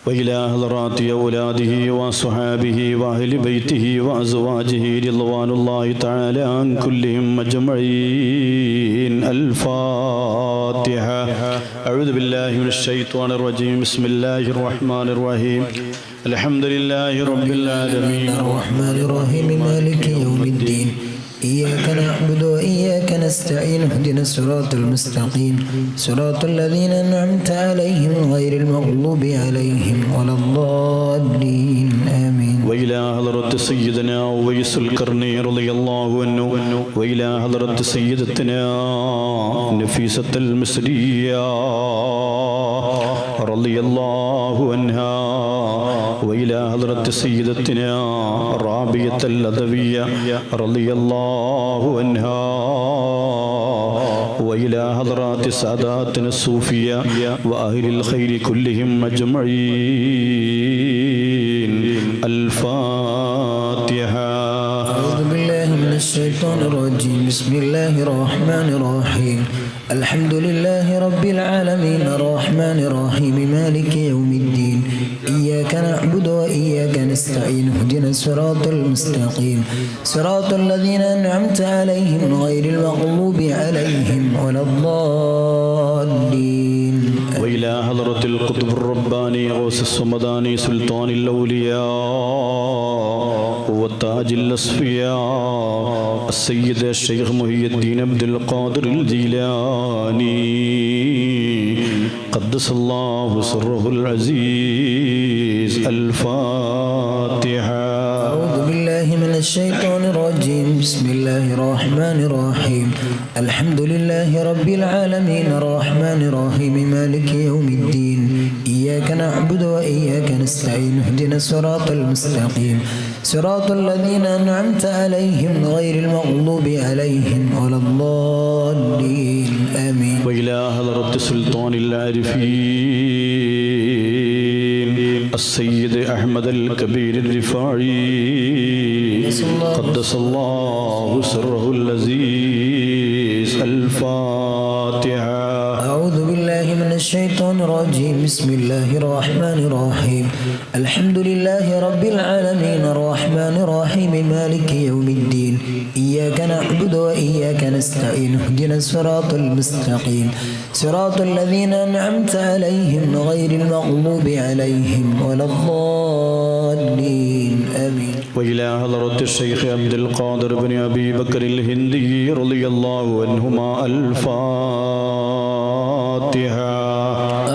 وإلى حضرات أولاده وصحابه وأهل بيته وأزواجه رضوان الله تعالى عن كلهم أجمعين. الفاتحة. أعوذ بالله من الشيطان الرجيم. بسم الله الرحمن الرحيم. الحمد لله رب العالمين الرحمن الرحيم مالك يوم الدين. إياك نعبد وإياك نستعين. اهدنا الصراط المستقيم صراط الذين أنعمت عليهم غير المغضوب عليهم ولا الضالين آمين. وإلى حضرة سيدنا أويس القرني رضي الله عنه وإلى حضرة سيدتنا نفيسة المصرية رضي الله عنها وإلى حضرة سيدتنا رابية الأدوية رضي الله عنها وإلى حضرات ساداتنا الصوفية وأهل الخير كلهم أجمعين. الفاتحة. أعوذ بالله من الشيطان الرجيم. بسم الله الرحمن الرحيم. الحمد لله رب العالمين الرحمن الرحيم مالك يوم الدين. إياك نعبد وإياك نستعين. اهدنا الصراط المستقيم صراط الذين أنعمت عليهم غير المغضوب عليهم ولا الضالين. وإلى حضرة القطب الرباني غوث الصمداني سلطان الأولياء وتاج الأصفياء السيد الشيخ محي الدين عبد القادر الجيلاني قدس الله سره العزيز. الفاتحة. أعوذ بالله من الشيطان الرجيم. بسم الله الرحمن الرحيم. الحمد لله رب العالمين الرحمن الرحيم مالك يوم الدين. إياك نعبد وإياك نستعين. اهدنا الصراط المستقيم صراط الذين أنعمت عليهم غير المغضوب عليهم ولا الضالين آمين. وإلى حضرة سلطان العارفين السيد أحمد الكبير الرفاعي قدس الله سره العزيز. الفاتحة. أعوذ بالله من الشيطان الرجيم. بسم الله الرحمن الرحيم. الحمد لله رب العالمين الرحمن الرحيم مالك يوم الدين. إياك نعبد وإياك نستعين. اهدنا الصراط المستقيم صراط الذين أنعمت عليهم غير المغضوب عليهم ولا الضالين آمين. وإلى حضرة الشيخ عبد القادر بن أبي بكر الهندي رضي الله عنهما. الفاتحة.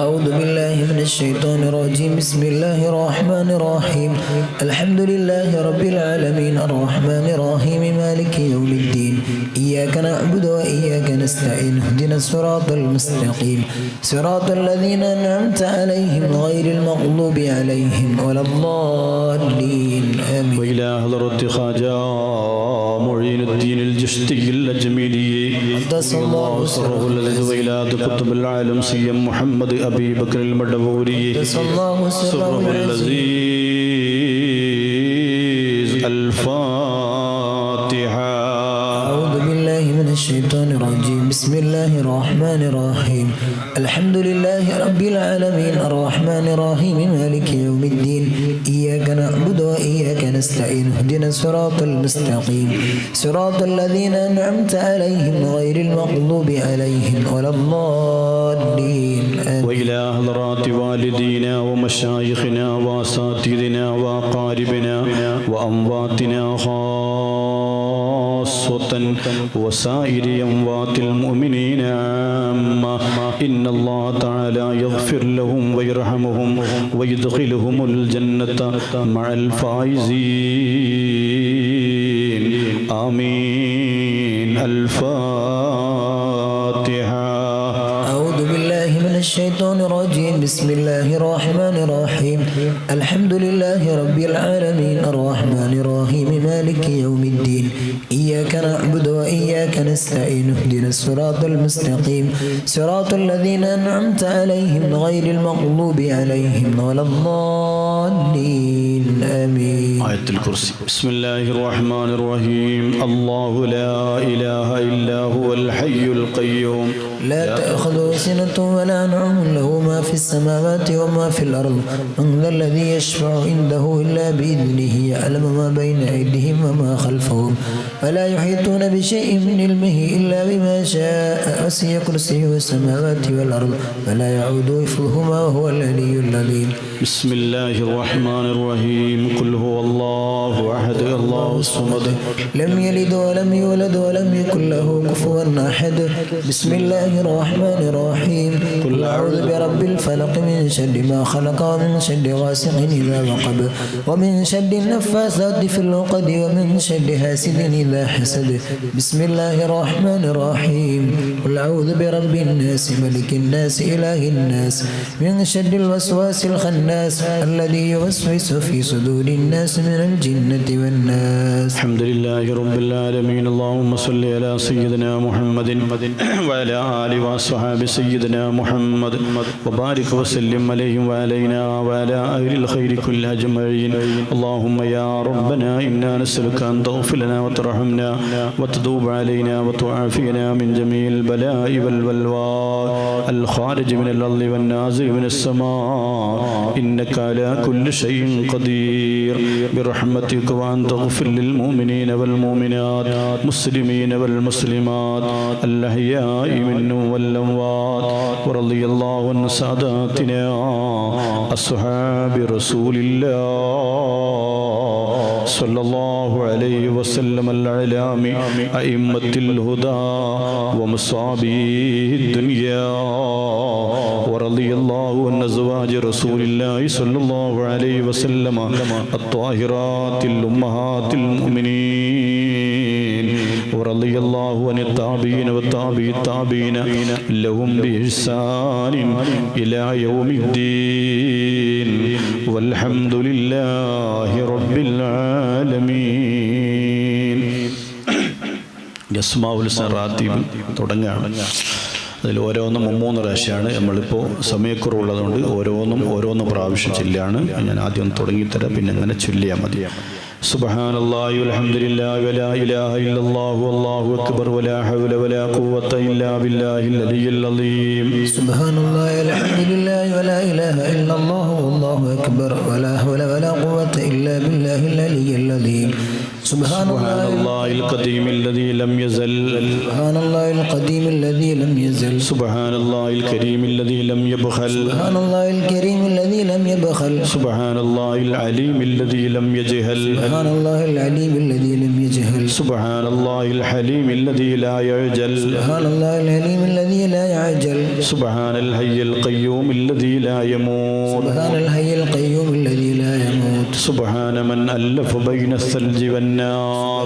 أعوذ بالله من الشيطان الرجيم. بسم الله الرحمن الرحيم. الحمد لله رب العالمين الرحمن الرحيم مالك يوم الدين. إياك نعبد وإياك نستعين. اهدنا الصراط المستقيم صراط الذين أنعمت عليهم غير المغضوب عليهم ولا الضالين آمين. وإلى حضرة خواجة معين الدين الجشتي الأجميلي قدس الله سره الذي وإلى قطب العالم سيم محمد أبي بكر المدبوري قدس الله سره العزيز. الفاتحة. أعوذ بالله من الشيطان الرجيم. بسم الله الرحمن الرحيم. الحمد لله رب العالمين الرحمن الرحيم مالك يوم الدين. إياك نعبد وإياك نستعين. اهدنا الصراط المستقيم صراط الذين أنعمت عليهم غير المغضوب عليهم ولا الضالين آمين. وإلى حضرات والدينا ومشايخنا وأساتذتنا وأقاربنا وأمواتنا خاصة وسائر أموات المؤمنين عامة. إن الله تعالى يغفر لهم ويرحمهم ويدخلهم الجنة مع الفائزين. آمين. الفاتحة. أعوذ بالله من الشيطان الرجيم. بسم الله الرحمن الرحيم. الحمد لله رب العالمين الرحمن الرحيم مالك يوم الدين. إياك نعبد وإياك نستعين. اهدنا الصراط المستقيم صراط الذين أنعمت عليهم غير المغضوب عليهم ولا الضالين آمين. آية الكرسي. بسم الله الرحمن الرحيم. الله لا إله إلا هو الحي القيوم لا تأخذه سنة ولا نوم له ما في السماوات وما في الأرض من ذا الذي يشفع عنده إلا بإذنه يعلم ما بين أيديهم وما خلفهم ولا يحيطون بشيء من علمه إلا بما شاء وسع كرسيه السماوات والأرض ولا يعود حفظهما وهو العلي العظيم. بسم الله الرحمن الرحيم. قل هو الله أحد الله الصمد لم يلد ولم يولد ولم يكن له كفوا أحد. بسم الله الرحمن الرحيم. قل أعوذ برب الفلق من شر ما خلق ومن شر غاسق إذا وقب ومن شر النفاثات في العقد ومن شر حاسد إذا حسد. بسم الله الرحمن الرحيم. قل أعوذ برب الناس ملك الناس إله الناس من شر الوسواس الخناس الذي يوسوس في صدور الناس من الجنة والناس. الحمد لله رب العالمين. اللهم صل على سيدنا محمد وعلى آله وصحبه سيدنا محمد وبارك وسلم عليه وعلينا وعلى أهل الخير كلها أجمعين. اللهم يا ربنا إنا نسألك أن تغفر لنا وترحمنا وتتوب علينا وتعافينا من جميع البلاء والبلوى الخارج من الأرض والنازل من السماء إنك على كل شيء قدير برحمتك وأن تغفر للمؤمنين والمؤمنات مسلمين والمسلمات الأحياء منهم والأموات ورضي الله عن ساداتنا أصحاب رسول الله صلى الله عليه وسلم الأعلام أئمة الهدى ومصابيح الدنيا ورضي الله عن أزواج رسول الله صلى الله عليه وسلم الطاهرات الأمهات المؤمنين ورضي الله عن التابعين والتابعي التابعين لهم بإحسان إلى يوم الدين والحمد لله رب العالمين. യസ്മാഉൽ റാത്തീബ് തുടങ്ങുകയാണ്. അതിൽ ഓരോന്നും 3 പ്രാവശ്യമാണ്. നമ്മളിപ്പോൾ സമയക്കുറവുള്ളതുകൊണ്ട് ഓരോന്നും പ്രാവശ്യം ചൊല്ലിയാണ്. ഞാൻ ആദ്യം തുടങ്ങിത്തരാം, പിന്നെ അങ്ങനെ ചൊല്ലിയാൽ മതി. സുബ്ഹാനല്ലാഹി വൽഹംദുലില്ലാഹി വലാ ഇലാഹ ഇല്ലല്ലാഹു വല്ലാഹു അക്ബർ വലാ ഹൗല വലാ ഖുവത ഇല്ലാ ബില്ലാഹിൽ അലിയ്യിൽ അലീം. സുബ്ഹാനല്ലാഹി വൽഹംദുലില്ലാഹി വലാ ഇലാഹ ഇല്ലല്ലാഹു വല്ലാഹു അക്ബർ വലാ ഹൗല വലാ ഖുവത ഇല്ലാ ബില്ലാഹിൽ അലിയ്യിൽ അലീം. സുബ്ഹാനല്ലാഹിൽ ഖദീമിൽ ലദീ ലം യസൽ സുബ്ഹാനല്ലാഹിൽ ഖദീമിൽ ലദീ ലം യസൽ സുബ്ഹാനല്ലാഹിൽ കരീമിൽ ലദീ ലം യബ്ഖൽ സുബ്ഹാനല്ലാഹിൽ കരീമിൽ ലദീ ലം യബ്ഖൽ സുബ്ഹാനല്ലാഹിൽ അലീമിൽ ലദീ ലം യജ്ഹൽ സുബ്ഹാനല്ലാഹിൽ അലീമിൽ ലദീ ലം യജ്ഹൽ സുബ്ഹാനല്ലാഹിൽ ഹലീമിൽ ലദീ ലാ യഅജൽ സുബ്ഹാനല്ലാഹിൽ ഹലീമിൽ ലദീ ലാ യഅജൽ സുബ്ഹാനൽ ഹയ്യിൽ ഖയ്യൂമിൽ ലദീ ലാ യമൂത് സുബ്ഹാനൽ ഹയ്യിൽ ഖയ്യൂമിൽ ലദീ ലാ യമൂത് സുബ്ഹാന മൻ അല്ലഫ ബൈന الثلج والنار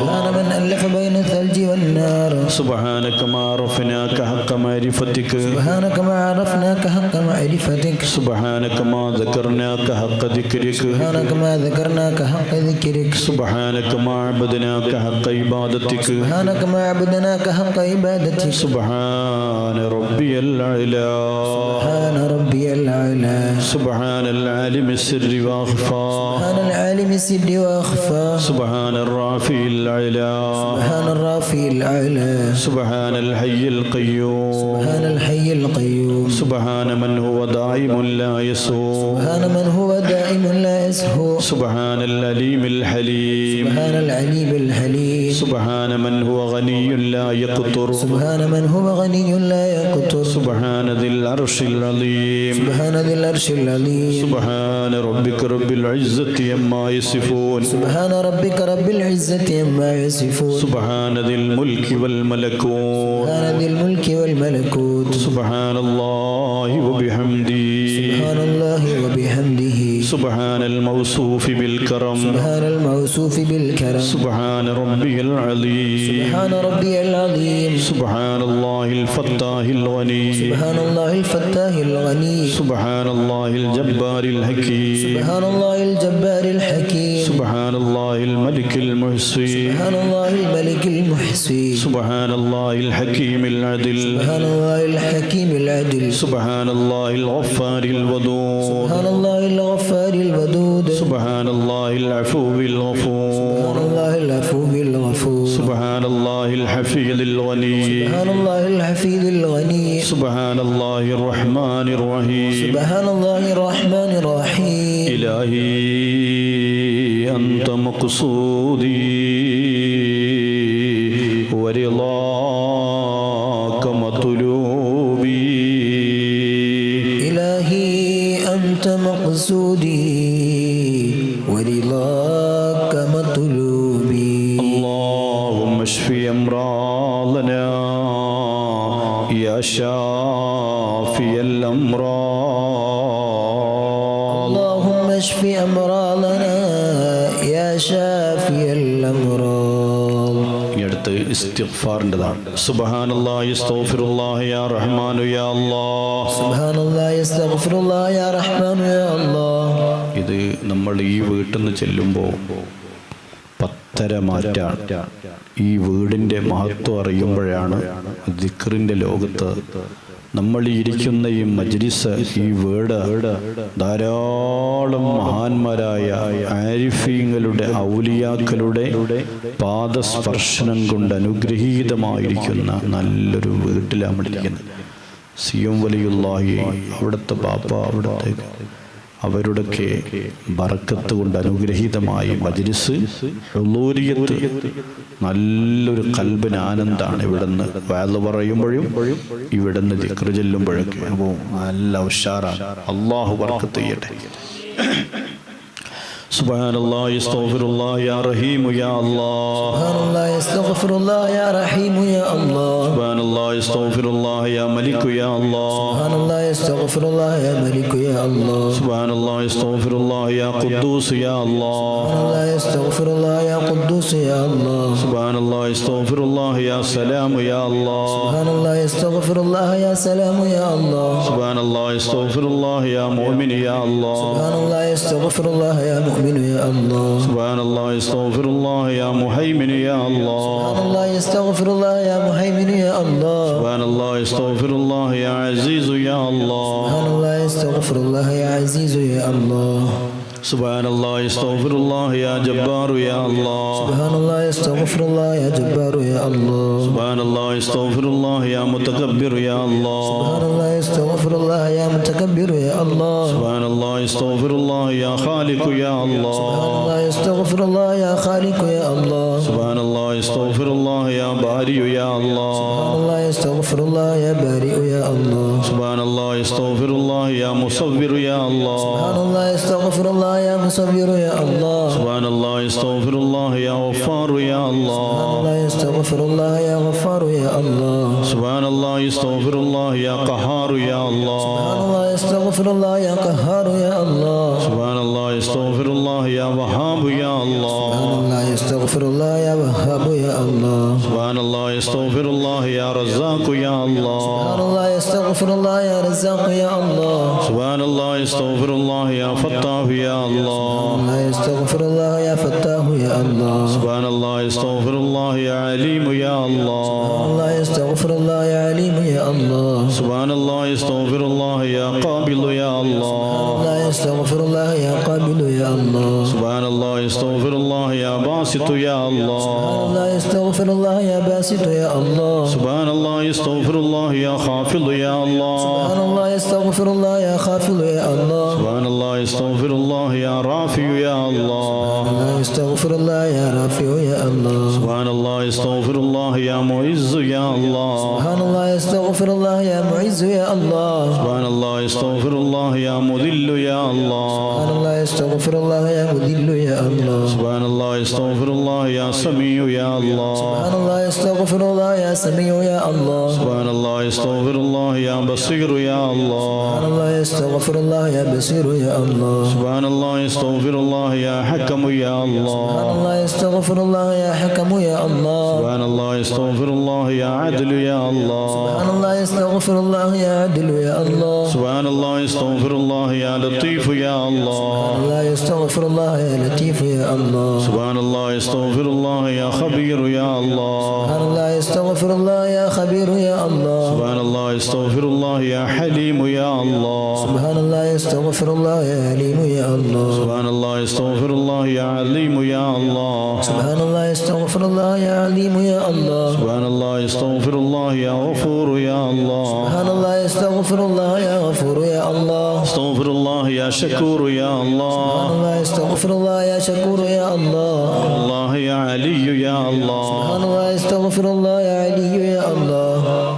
سبحان من ألف بين الثلج والنار سبحانك ما عرفناك حق معرفتك سبحانك ما عرفناك حق معرفتك سبحانك ما ذكرناك حق ذكرك سبحانك ما ذكرناك حق ذكرك سبحانك ما عبدناك حق عبادتك سبحانك ما عبدناك حق عبادتك سبحان ربي الأعلى سبحان ربي الأعلى سبحان العالم السر وأخفى سبحان العالم السر وأخفى سبحان الرافع الأعلى سبحان الرافع الأعلى سبحان الحي القيوم سبحان الحي القيوم سبحان من هو دائم لا يسوء سبحان من هو دائم لا يسهو سبحان العليم الحليم سبحان العليم الحليم سبحان من هو غني لا يقتر سبحان من هو غني لا يقتر سبحان ذي العرش العظيم سبحان ذي العرش العظيم سبحان ربك رب العزة عما يصفون سبحان ربك رب العزة عما يصفون سبحان ذي الملك والملكوت سبحان ذي الملك والملكوت سبحان الله وبحمده سبحان الله وبحمده سبحان الموصوف بالكرم سبحان الموصوف بالكرم سبحان ربي العظيم سبحان ربي العظيم سبحان الله الفتاح الغني سبحان الله الفتاح الغني سبحان الله الجبار الحكيم سبحان الله الجبار الحكيم سبحان الله الملك المحصي سبحان الله الملك المحصي سبحان الله الحكيم العدل سبحان الله الحكيم العدل سبحان الله الغفار الودود سبحان الله الغفار الودود سبحان الله العفو الغفور سبحان الله العفو الغفور سبحان الله الحفيظ الغني سبحان الله الحفيظ الغني إلهي أنت مقصودي ورضاك مطلوبي إلهي أنت مقصودي ورضاك مطلوبي اللهم اشف أمراضنا يا شافي الأمراض اللهم اشف أمراضنا يا شافي الأمراض. അടുത്ത് ഇസ്തിഗ്ഫാറിൻ്റെതാണ്. സുബ്ഹാനല്ലാഹി അസ്തഗ്ഫിറുല്ലാഹി യാ റഹ്മാനു യാ അല്ലാഹ്. സുബ്ഹാനല്ലാഹി അസ്തഗ്ഫിറുല്ലാഹി യാ റഹ്മാനു യാ അല്ലാഹ്. ഇത് നമ്മൾ ഈ വീട്ടിൽ നിന്ന് ചെല്ലുമ്പോൾ പത്തര മാറ്റാണ്. ഈ വീടിൻ്റെ മഹത്വം അറിയുമ്പോഴാണ് ദിക്റിൻ്റെ ലോകത്ത് നമ്മൾ ഇരിക്കുന്ന ഈ മജ്ലിസ്, ഈ വീട് ധാരാളം മഹാന്മാരായ ആരിഫീങ്ങളുടെ ഔലിയാക്കളുടെ പാദസ്പർശനം കൊണ്ട് അനുഗ്രഹീതമായിരിക്കുന്ന നല്ലൊരു വീട്ടിലാണ് നമ്മൾ ഇരിക്കുന്നത്. സിയം വലിയുള്ളാഹി അവിടുത്തെ ബാപ്പ, അവിടുത്തെ അവരുടെയൊക്കെ ബറക്കത്ത് കൊണ്ട് അനുഗ്രഹീതമായി മജ്ലിസ് ഹുളൂരിയത്ത് നല്ലൊരു കൽബിന് ആനന്ദമാണ്. ഇവിടുന്ന് വഅദ് പറയുമ്പോഴും ഇവിടുന്ന് ദിക്ർ ചൊല്ലുമ്പോഴൊക്കെ അപ്പോൾ നല്ല ഉഷാറാണ്. അല്ലാഹു ബറക്കത്ത് ചെയ്യട്ടെ. സുബ്ഹാനല്ലാഹി അസ്തഗ്ഫിറുല്ലാഹി യാ റഹീമു യാ അല്ലാഹ്. സുബ്ഹാനല്ലാഹി അസ്തഗ്ഫിറുല്ലാഹി യാ റഹീമു യാ അല്ലാഹ്. സുബ്ഹാനല്ലാഹി അസ്തഗ്ഫിറുല്ലാഹി യാ മലികു യാ അല്ലാഹ്. സുബ്ഹാനല്ലാഹി അസ്തഗ്ഫിറുല്ലാഹി യാ മലികു യാ അല്ലാഹ്. സുബ്ഹാനല്ലാഹി അസ്തഗ്ഫിറുല്ലാഹി യാ ഖുദ്ദൂസ് യാ അല്ലാഹ്. സുബ്ഹാനല്ലാഹി അസ്തഗ്ഫിറുല്ലാഹി യാ ഖുദ്ദൂസ് യാ അല്ലാഹ്. സുബ്ഹാനല്ലാഹി അസ്തഗ്ഫിറുല്ലാഹി യാ സലാമു യാ അല്ലാഹ്. സുബ്ഹാനല്ലാഹി അസ്തഗ്ഫിറുല്ലാഹി യാ സലാമു യാ അല്ലാഹ്. സുബ്ഹാനല്ലാഹി അസ്തഗ്ഫിറുല്ലാഹി യാ മുഅ്മിൻ യാ അല്ലാഹ്. സുബ്ഹാനല്ലാഹി അസ്തഗ്ഫിറുല്ലാഹി യാ മുഅ്മിൻ യാ അല്ലാഹ്. സുബ്ഹാനല്ലാഹി അസ്തഗ്ഫിറുല്ലാഹി യാ മുഹൈമിൻ യാ അല്ലാഹ്. സുബ്ഹാനല്ലാഹി അസ്തഗ്ഫിറുല്ലാഹി യാ മുഹൈമിൻ യാ അല്ലാഹ്. സുബ്ഹാനല്ലാഹി അസ്തഗ്ഫിറുല്ലാഹി യാ അസീസു യാ അല്ലാഹ്. സുബ്ഹാനല്ലാഹി അസ്തഗ്ഫിറുല്ലാഹി യാ അസീസു യാ അല്ലാഹ്. സുബ്ഹാനല്ലാഹി അസ്തഗ്ഫിറുല്ലാഹി യാ ജബ്ബാറു യാ അല്ലാഹ്. സുബ്ഹാനല്ലാഹി അസ്തഗ്ഫിറുല്ലാഹി യാ ജബ്ബാറു യാ അല്ലാഹ്. സുബ്ഹാനല്ലാഹി അസ്തഗ്ഫിറുല്ലാഹി യാ മുതകബ്ബിറു യാ അല്ലാഹ്. സുബ്ഹാനല്ലാഹി അസ്തഗ്ഫിറുല്ലാഹി യാ മുതകബ്ബിറു യാ അല്ലാഹ്. സുബ്ഹാനല്ലാഹി അസ്തഗ്ഫിറുല്ലാഹി യാ ഖാലിഖു യാ അല്ലാഹ്. സുബ്ഹാനല്ലാഹി അസ്തഗ്ഫിറുല്ലാഹി യാ ഖാലിഖു യാ അല്ലാഹ്. സുബ്ഹാനല്ലാഹി അസ്തഗ്ഫിറുല്ലാഹി യാ ബാരിഉ യാ അല്ലാഹ്. സുബ്ഹാനല്ലാഹി അസ്തഗ്ഫിറുല്ലാഹി യാ ബാരിഉ യാ അല്ലാഹ്. സുബ്ഹാനല്ലാഹി അസ്തഗ്ഫിറുല്ലാഹി യാ മുസവ്വിറു യാ അല്ലാഹ്. സുബ്ഹാനല്ലാഹി അസ്തഗ്ഫിറുല്ലാഹി യാ മുസവ്വിറു യാ അല്ലാഹ്. സുബ്ഹാനല്ലാഹി അസ്തഗ്ഫിറുല്ലാഹി യാ ഗഫാറു യാ അല്ലാഹ്. സുബ്ഹാനല്ലാഹി അസ്തഗ്ഫിറുല്ലാഹി യാ ഗഫാറു യാ അല്ലാഹ്. സുബ്ഹാനല്ലാഹി അസ്തഗ്ഫിറുല്ലാഹി യാ ഖഹാറു യാ അല്ലാഹ്. സുബ്ഹാനല്ലാഹി അസ്തഗ്ഫിറുല്ലാഹി യാ ഖഹാറു യാ അല്ലാഹ്. സുബ്ഹാനല്ലാഹി അസ്തഗ്ഫിറുല്ലാഹി യാ വഹാബു യാ അല്ലാഹ്. സുബ്ഹാനല്ലാഹി അസ്തഗ്ഫിറുല്ലാഹി യാ വഹാബു യാ അല്ലാഹ്. സുബ്ഹാനല്ലാഹി അസ്തഗ്ഫിറുല്ലാഹി യാ റസാഖു യാ അല്ലാഹ്. സുബ്ഹാനല്ലാഹി അസ്തഗ്ഫിറുല്ലാഹി യാ റസാഖു യാ അല്ലാഹ്. സുബ്ഹാനല്ലാഹി അസ്തഗ്ഫിറുല്ലാഹി യാ ഫത്താഹു യാ അല്ലാഹ്. സുബ്ഹാനല്ലാഹി അസ്തഗ്ഫിറുല്ലാഹി യാ ഫത്താഹു യാ അല്ലാഹ്. സുബ്ഹാനല്ലാഹി അസ്തഗ്ഫിറുല്ലാഹി യാ അലീമു യാ അല്ലാഹ്. സുബ്ഹാനല്ലാഹി അസ്തഗ്ഫിറുല്ലാഹി യാ അലീമു യാ അല്ലാഹ്. സുബ്ഹാനല്ലാഹി അസ്തഗ്ഫിറുല്ലാഹി യാ ഖാബിലു യാ അല്ലാഹ്. സുബ്ഹാനല്ലാഹി അസ്തഗ്ഫിറുല്ലാഹി യാ ഖാബിലു യാ അല്ലാഹ്. സുബ്ഹാനല്ലാഹി അസ്തഗ്ഫിറുല്ലാഹി യാ ബാസിതു യാ അല്ലാഹ്. സുബ്ഹാനല്ലാഹി അസ്തഗ്ഫിറുല്ലാഹി യാ ബാസിതു യാ അല്ലാഹ്. സുബ്ഹാനല്ലാഹി അസ്തഗ്ഫിറുല്ലാഹി യാ ഖാഫിദു യാ അല്ലാഹ്. സുബ്ഹാനല്ലാഹി അസ്തഗ്ഫിറുല്ലാഹി യാ ഖാഫിദു യാ അല്ലാഹ്. സുബ്ഹാനല്ലാഹി അസ്തഗ്ഫിറുല്ലാഹി യാ റാഫിഉ യാ അല്ലാഹ്. സുബ്ഹാനല്ലാഹി അസ്തഗ്ഫിറുല്ലാഹി യാ റാഫിഉ യാ അല്ലാഹ്. സുബ്ഹാനല്ലാഹി അസ്തഗ്ഫിറുല്ലാഹി യാ മുഇസ്സു യാ അല്ലാഹ്. സുബ്ഹാനല്ലാഹി അസ്തഗ്ഫിറുല്ലാഹി യാ മുഇസ്സു യാ അല്ലാഹ്. സുബ്ഹാനല്ലാഹി അസ്തഗ്ഫിറുല്ലാഹി യാ മുദില്ലു യാ അല്ലാഹ്. സുബ്ഹാനല്ലാഹി അസ്തഗ്ഫിറുല്ലാഹി യാ മുദില്ലു യാ അല്ലാഹ്. സുബ്ഹാനല്ലാഹി അസ്തഗ്ഫിറുല്ലാഹി യാ സമീഉ യാ അല്ലാഹ്. സുബ്ഹാനല്ലാഹി അസ്തഗ്ഫിറുല്ലാഹി യാ സമീഉ യാ അല്ലാഹ്. സുബ്ഹാനല്ലാഹി അസ്തഗ്ഫിറുല്ലാഹി യാ ബസീറു യാ അല്ലാഹ്. സുബ്ഹാനല്ലാഹി അസ്തഗ്ഫിറുല്ലാഹി യാ ബസീറു യാ അല്ലാഹ്. സുബ്ഹാനല്ലാഹി അസ്തഗ്ഫിറുല്ലാഹി യാ ഹക്കമു യാ അല്ലാഹ്. സുബ്ഹാനല്ലാഹി അസ്തഗ്ഫിറുല്ലാഹി യാ ഹക്കമു യാ അല്ലാഹ്. സുബ്ഹാനല്ലാഹി അസ്തഗ്ഫിറുല്ലാഹി യാ അദ്ലു യാ അല്ലാഹ്. സുബ്ഹാനല്ലാഹി അസ്തഗ്ഫിറുല്ലാഹി യാ അദ്ലു യാ അല്ലാഹ്. സുബ്ഹാനല്ലാഹി അസ്തഗ്ഫിറുല്ലാഹി യാ ലത്തീഫു യാ അല്ലാഹ്. സുബ്ഹാനല്ലാഹി അസ്തഗ്ഫിറുല്ലാഹി യാ ലത്തീഫു യാ അല്ലാഹ്. സുബ്ഹാനല്ലാഹി അസ്തഗ്ഫിറുല്ലാഹി യാ ഖബീറു യാ അല്ലാഹ്. സുബ്ഹാനല്ലാഹി അസ്തഗ്ഫിറുല്ലാഹി യാ ഖബീറു യാ അല്ലാഹ്. സുബ്ഹാനല്ലാഹി അസ്തഗ്ഫിറുല്ലാഹി യാ ഹലീമു യാ അല്ലാഹ്. സുബ്ഹാനല്ലാഹി അസ്തഗ്ഫിറുല്ലാഹി യാ അലീമു യാ അല്ലാഹ്. സുബ്ഹാനല്ലാഹി അസ്തഗ്ഫിറുല്ലാഹി യാ അലീമു യാ അല്ലാഹ്. സുബ്ഹാനല്ലാഹി അസ്തഗ്ഫിറുല്ലാഹി യാ അലീമു യാ അല്ലാഹ്. സുബ്ഹാനല്ലാഹി അസ്തഗ്ഫിറുല്ലാഹി യാ ഗഫൂറു യാ അല്ലാഹ്. സുബ്ഹാനല്ലാഹി അസ്തഗ്ഫിറുല്ലാഹി യാ ഗഫൂറു യാ അല്ലാഹ്. അസ്തഗ്ഫിറുല്ലാഹി യാ شكور يا الله سبحان الله استغفر الله يا شكور يا الله الله يا علي يا الله سبحان الله استغفر الله يا علي يا الله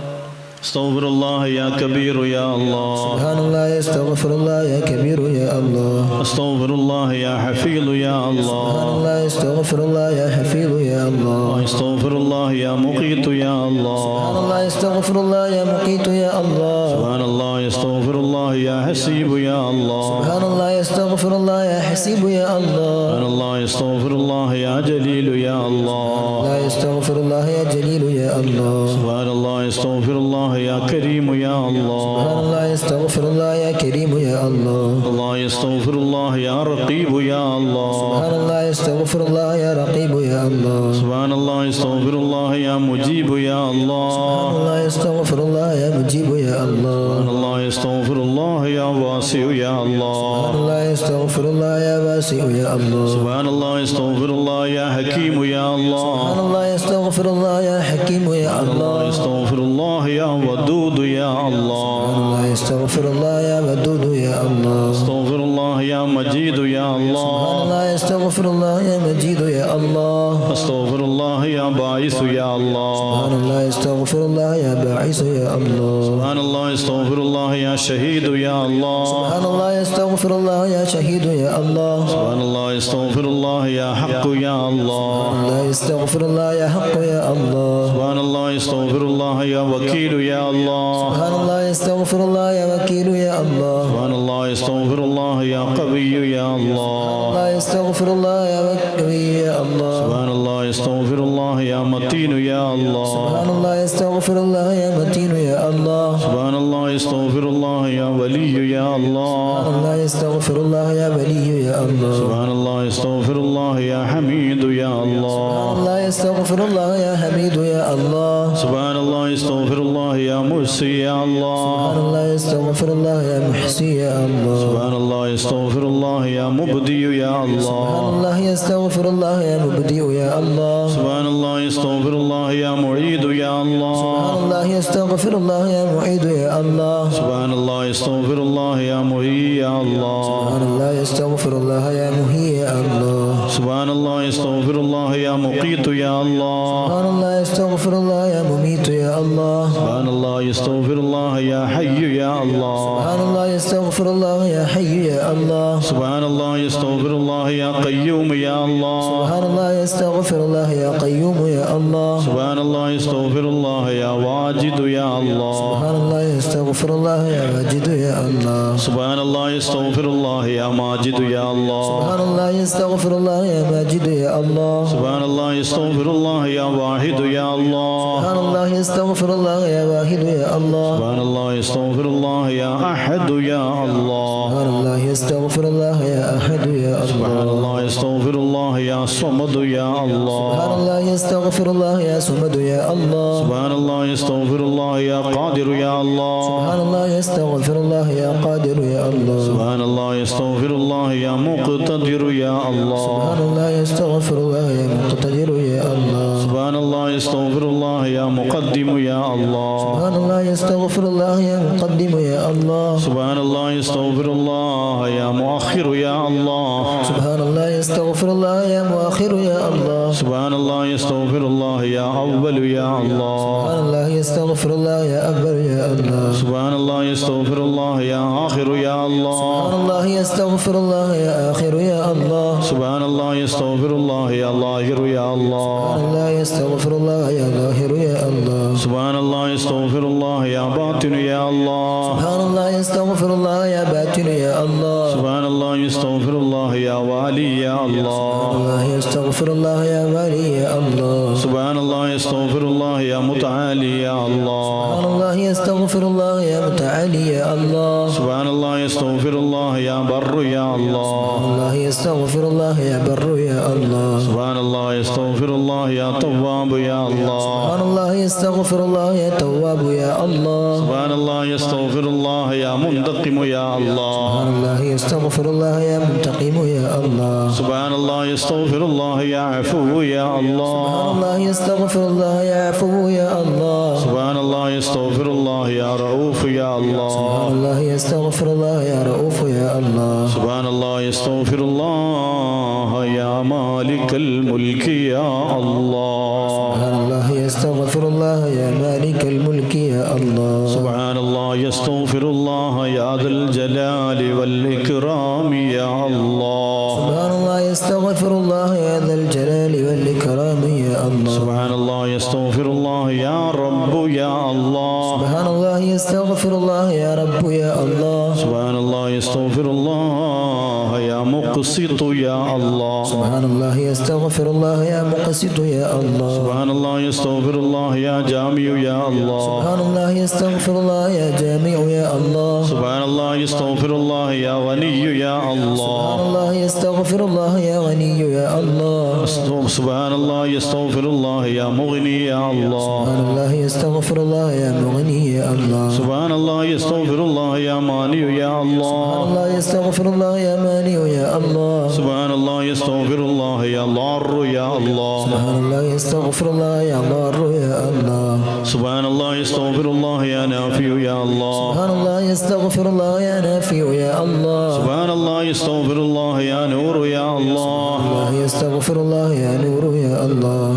استغفر الله يا كبير يا الله سبحان الله استغفر الله يا كبير يا الله استغفر الله يا حفيظ يا سبحان الله الله استغفر الله يا حفيظ يا الله استغفر الله يا مقيت يا سبحان الله الله استغفر الله يا مقيت يا الله سبحان الله استغفر الله يا حسيب يا الله سبحان الله استغفر الله يا حسيب يا الله سبحان الله استغفر الله يا جليل يا الله لا يستغفر الله يا جليل يا الله سبحان الله استغفر الله يا كريم يا سبحان الله الله استغفر الله يا كريم يا الله الله يستغفر الله يا رقيب يا الله سبحان الله استغفر الله يا رقيب يا الله سبحان الله استغفر الله يا مجيب يا سبحان الله الله استغفر الله يا مجيب يا الله سبحان الله استغفر الله يا واسع يا سبحان الله الله استغفر الله يا واسع يا الله سبحان الله استغفر الله يا حكيم يا سبحان الله الله استغفر الله يا حكيم يا الله استغفر الله يا ودود يا سبحان الله الله استغفر الله يا ودود يا الله استغفر الله يا مجيد يا سبحان الله الله استغفر الله يا مجيد يا الله استغفر الله يا باعث يا الله سبحان الله استغفر الله يا باعث يا الله سبحان الله استغفر الله يا شهيد يا الله سبحان الله استغفر الله يا شهيد يا الله سبحان الله استغفر الله يا حق يا الله الله استغفر الله يا حق يا الله سبحان الله استغفر الله يا وكيل يا الله سبحان الله استغفر الله يا وكيل يا الله سبحان الله استغفر الله يا قوي يا الله الله استغفر الله يا وكيل يا الله سبحان الله استغفر الله يا متين يا الله سبحان الله استغفر الله يا متين يا الله سبحان الله استغفر الله يا ولي يا الله سبحان الله استغفر الله يا ولي يا الله سبحان الله استغفر الله يا حميد يا الله سبحان الله استغفر الله يا حميد يا الله سبحان الله استغفر الله يا مرسي يا سبحان الله الله استغفر الله يا محسي يا الله سبحان الله استغفر الله يا مبدي يا سبحان الله الله يستغفر الله يا مبدئ يا الله سبحان الله استغفر الله يا معيد يا سبحان الله الله يستغفر الله يا معيد يا الله سبحان الله استغفر الله يا محيي يا الله سبحان الله يستغفر الله يا مهي يا الله سبحان الله استغفر الله يا مقيت يا الله سبحان الله يستغفر الله يا مميت يا الله سبحان الله يستغفر الله يا حي يا الله سبحان الله يستغفر الله يا حي يا الله سبحان الله يستغفر الله يا قيوم يا الله سبحان الله يستغفر الله يا قيوم يا الله سبحان الله يستغفر الله يا واجد يا الله سبحان الله يستغفر الله يا واجد يا الله سبحان الله يستغفر الله يا ماجد يا الله سبحان الله يستغفر الله يا ماجد يا الله سبحان الله يستغفر الله يا واحد يا الله سبحان الله يستغفر الله يا واحد يا الله سبحان الله يستغفر الله يا أحد يا الله سبحان الله يستغفر الله يا أحد يا سبحان الله الله يستغفر الله يا صمد يا سبحان الله الله يستغفر الله يا صمد يا الله سبحان الله يستغفر الله يا قادر يا الله سبحان الله يستغفر الله يا قادر يا الله سبحان الله يستغفر الله يا مقتدر يا سبحان الله الله يستغفر الله يا مقتدر يا الله سبحان الله يستغفر الله يا مقدم يا الله سبحان الله يستغفر الله يا مقدم يا الله سبحان الله يستغفر الله يا مؤخر يا الله سبحان الله يستغفر الله يا مؤخر يا الله سبحان الله يستغفر الله يا أول يا الله سبحان الله يستغفر الله يا أكبر يا الله سبحان الله يستغفر الله يا آخر يا سبحان الله الله يستغفر الله يا آخر يا الله سبحان الله يستغفر الله يا ظاهر يا سبحان الله الله يستغفر الله يا ظاهر يا الله سبحان الله يستغفر الله يا باطن يا الله سبحان الله يستغفر الله يا باطن يا الله سبحان الله يستغفر الله يا والي يا الله الله يستغفر الله يا والي يا الله سبحان الله يستغفر الله يا متعالي يا الله سبحان الله يستغفر الله يا متعالي يا الله سبحان الله يستغفر الله يا بر يا الله الله يستغفر الله يا بر يا الله سبحان الله يستغفر الله يا تواب يا الله سبحان الله يستغفر الله يا تواب يا الله سبحان الله يستغفر الله يا منتقم يا الله سبحان الله يستغفر الله يا منتقم يا الله سبحان الله يستغفر الله يا عفو يا سبحان الله الله يستغفر الله يا عفو يا الله سبحان الله يستغفر الله يا رؤوف يا سبحان الله الله يستغفر الله يا رؤوف يا الله سبحان الله يستغفر الله يا مالك الملك يا الله سبحان الله يستغفر الله يا مالك الملك يا الله سبحان الله يستغفر الله يا ذا الجلال والإكرام يا الله سبحان الله يستغفر الله يا ذا الجلال والإكرام يا الله سبحان الله يستغفر الله يا رب يا الله سبحان الله يستغفر الله يا رب يا الله سبحان الله يستغفر الله يا مقسط يا الله سبحان الله يستغفر الله يا مقسط يا الله سبحان الله يستغفر الله يا جامع يا الله سبحان الله يستغفر الله يا جامع يا الله سبحان الله يستغفر الله يا غني يا الله سبحان الله يستغفر الله يا غني يا الله سبحان الله يستغفر الله يا مغني يا الله سبحان الله يستغفر الله يا مغني يا الله سبحان الله يستغفر الله يا مانع يا الله سبحان الله يستغفر الله يا مانع يا الله سبحان الله يستغفر الله يا ضار يا الله سبحان الله يستغفر الله يا ضار يا الله سبحان الله يستغفر الله يا نافع يا الله سبحان الله يستغفر الله يا نافع يا الله سبحان الله يستغفر الله يا نور يا الله الله يستغفر الله يا نور يا الله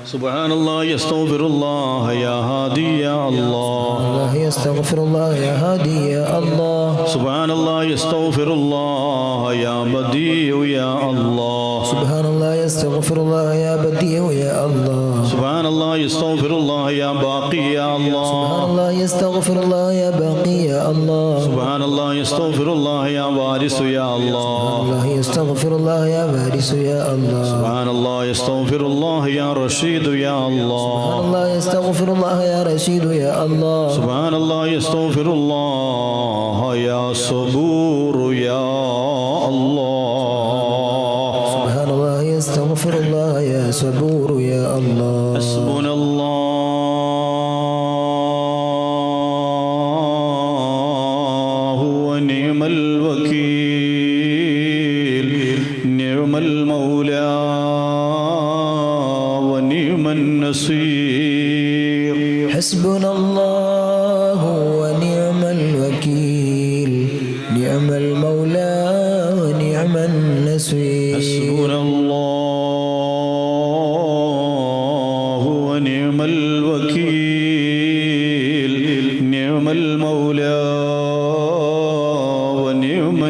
سبحان الله يستغفر الله يا هادي يا الله الله يستغفر الله يا هادي يا الله سبحان الله يستغفر الله يا بديع يا الله سبحان الله يستغفر الله يا بديع يا الله سبحان الله يستغفر الله يا باقي يا الله سبحان الله يستغفر الله يا باقي يا الله سبحان الله يستغفر الله يا وارث يا الله الله يستغفر الله يا وارث يا الله سبحان الله يستغفر الله يا رشيد يا الله سبحان الله يستغفر الله يا رشيد يا الله سبحان الله يستغفر الله يا صبور يا الله سبحان الله يستغفر الله يا صبور يا الله حسبنا الله ونعم الوكيل نعم المولى ونعم النصير حسبنا الله ونعم الوكيل نعم المولى ونعم النصير حسبنا الله ونعم الوكيل نعم المولى ونعم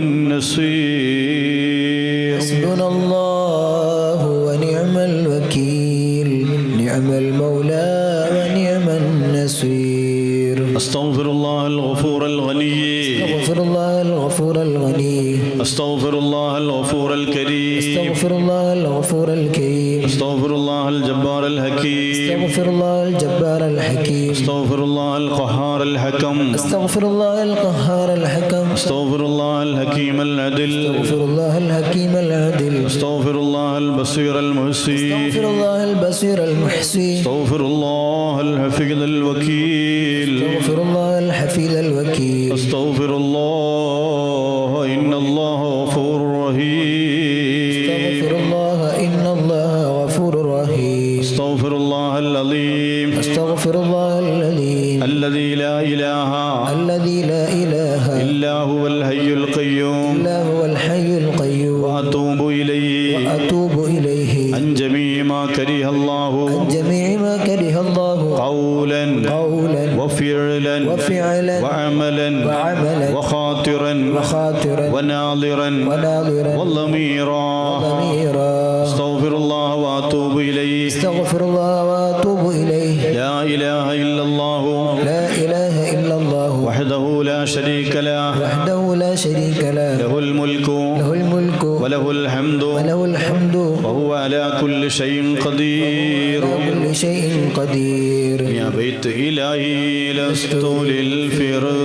النصير حسبنا الله ونعم الوكيل نعم المولى ونعم النصير أستغفر الله الغفور الغني استغفر الله الغفور الغني أستغفر الله الغفور الكريم استغفر الله الغفور الكريم أستغفر الله الجبار الحكيم استغفر الله الجبار الحكيم أستغفر الله القهار الحكم استغفر الله القهار الحكم أستغفر الله الحكيم العدل استغفر الله الحكيم العدل أستغفر الله البصير المحسن استغفر الله البصير المحسن أستغفر الله الحفيظ الوكيل استغفر الله الحفيظ الوكيل أستغفر الله إن الله غفور رحيم استغفر الله إن الله غفور رحيم أستغفر الله العظيم استغفر الله العظيم الذي لا إله الذي لا إله إلا هو الحي القيوم إلا هو الحي القيوم وأتوب إليه وأتوب إليه عن جميع ما كره الله عن جميع ما كره الله قولا قولا وفعلا وفعلا وعملا وعملا وخاطرا وخاطرا وناظرا وناظرا وضميرا وضميرا أستغفر الله وأتوب إليه استغفر الله وأتوب إليه لا إله إلا الله لا إله إلا الله وحده لا شريك له وحده لا شريك له له الملك له الملك وله الحمد وله الحمد وهو على كل شيء قدير على كل شيء قدير يا بيت إلهي لست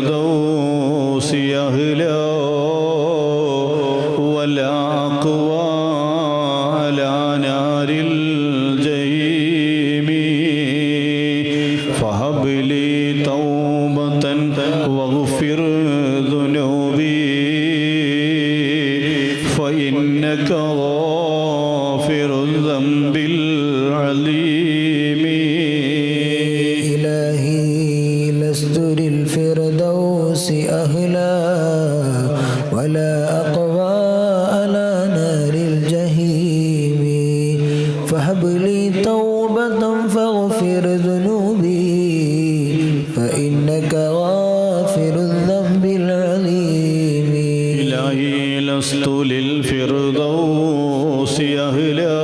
للفردوس أهلا ولا أقوى على نار الجحيم فهب لي توبة واغفر ذنوبي فإنك غافر الذنب العليم إلهي لست للفردوس أهلا ولا هب لي توبة فاغفر ذنوبي فإنك غافر الذنب العليم إلهي لست للفردوس أهلا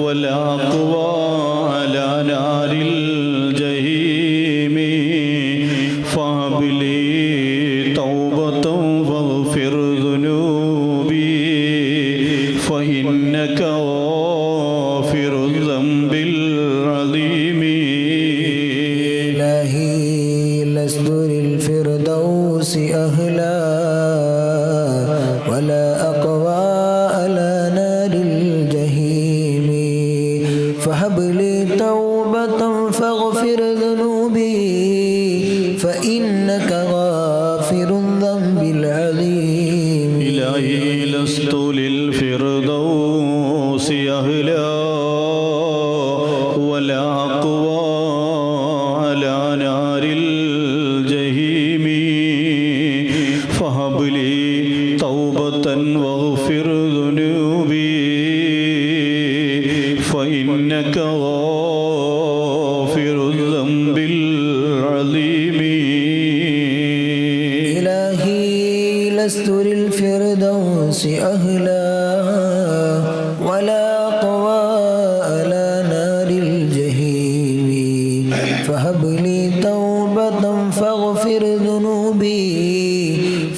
ولا أقوى على نار الجحيم فهب لي توبة فاغفر ذنوبي فإنك غافر الذنب العظيم إلهي لست للفردوس أهلا ولا أقوى على نار الجحيم فهب لي توبة فاغفر ذنوبي فإنك غافر الذنب العظيم إلهي لست للفردوس أهلا ولا أقوى على نار الجحيم فهب لي توبة واغفر ذنوبي فإنك غافر الذنب العظيم إلهي لست للفردوس أهلا ولا أقوى على نار الجحيم فهب لي توبة فاغفر ذنوبي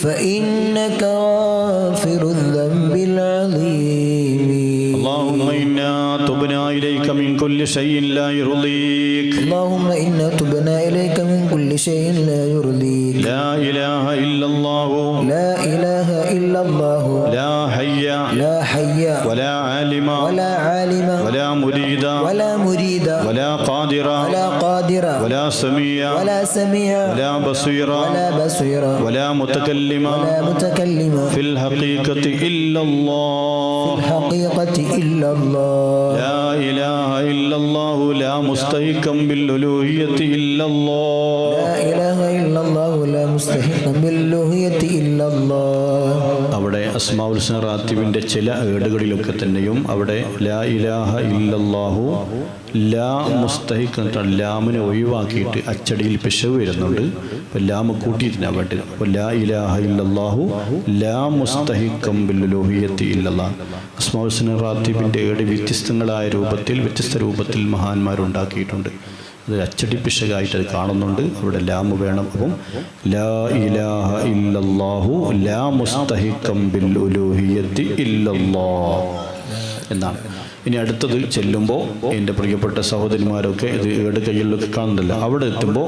فإنك غافر الذنب العظيم اللهم إنا تبنا إليك من كل شيء لا يرضيك اللهم إنا تبنا إليك من كل شيء لا يرضيك لا إله إلا الله لا إله إلا الله لا حي لا حي ولا عالم ولا عالم ولا مريد ولا مريد ولا قادر ولا قادر ولا سميع ولا سميع ولا بصير ولا بصير ولا متكلم ولا متكلم في الحقيقة إلا الله الحقيقة إلا الله لا إله إلا الله لا مستحقا بالألوهية إلا الله لا إله إلا الله لا مستحق بالألوهية إلا الله അവിടെ അസ്മാഉൽ ഹുസ്ന റാത്തിബിൻ്റെ ചില ഏടുകളിലൊക്കെ തന്നെയും അവിടെ ലാ ഇലാഹ ഇല്ലല്ലാഹു ലാ മുസ്തഹിഖ് എന്നിട്ട് ലാമിനെ ഒഴിവാക്കിയിട്ട് അച്ചടിയിൽ പിശവ് വരുന്നുണ്ട്. അപ്പോൾ ലാമ് കൂട്ടിയിട്ടാണ് വേണ്ടത്. അപ്പോൾ ലാ ഇലാഹ ഇല്ലല്ലാഹു ലാ മുസ്തഹിഖം ബിൽഉലൂഹിയ്യത്തി ഇല്ലല്ലാഹ്. അസ്മാഉൽ ഹുസ്ന റാത്തിബിൻ്റെ ഏട് വ്യത്യസ്ത രൂപത്തിൽ മഹാന്മാരുണ്ടാക്കിയിട്ടുണ്ട്. അത് അച്ചടി പിശകായിട്ട് അത് കാണുന്നുണ്ട്. അവിടെ ലാമ് വേണം. അപ്പം ലാ ഇലാഹ ഇല്ലല്ലാഹു ലാ മുസ്തഹിഖം ബിൽ ഉലൂഹിയ്യത്തി ഇല്ലല്ലാഹ് എന്നാണ്. ഇനി അടുത്തത് ചെല്ലുമ്പോൾ എൻ്റെ പ്രിയപ്പെട്ട സഹോദരിമാരൊക്കെ ഇത് ഏട് കയ്യിലൊക്കെ കാണുന്നില്ല. അവിടെ എത്തുമ്പോൾ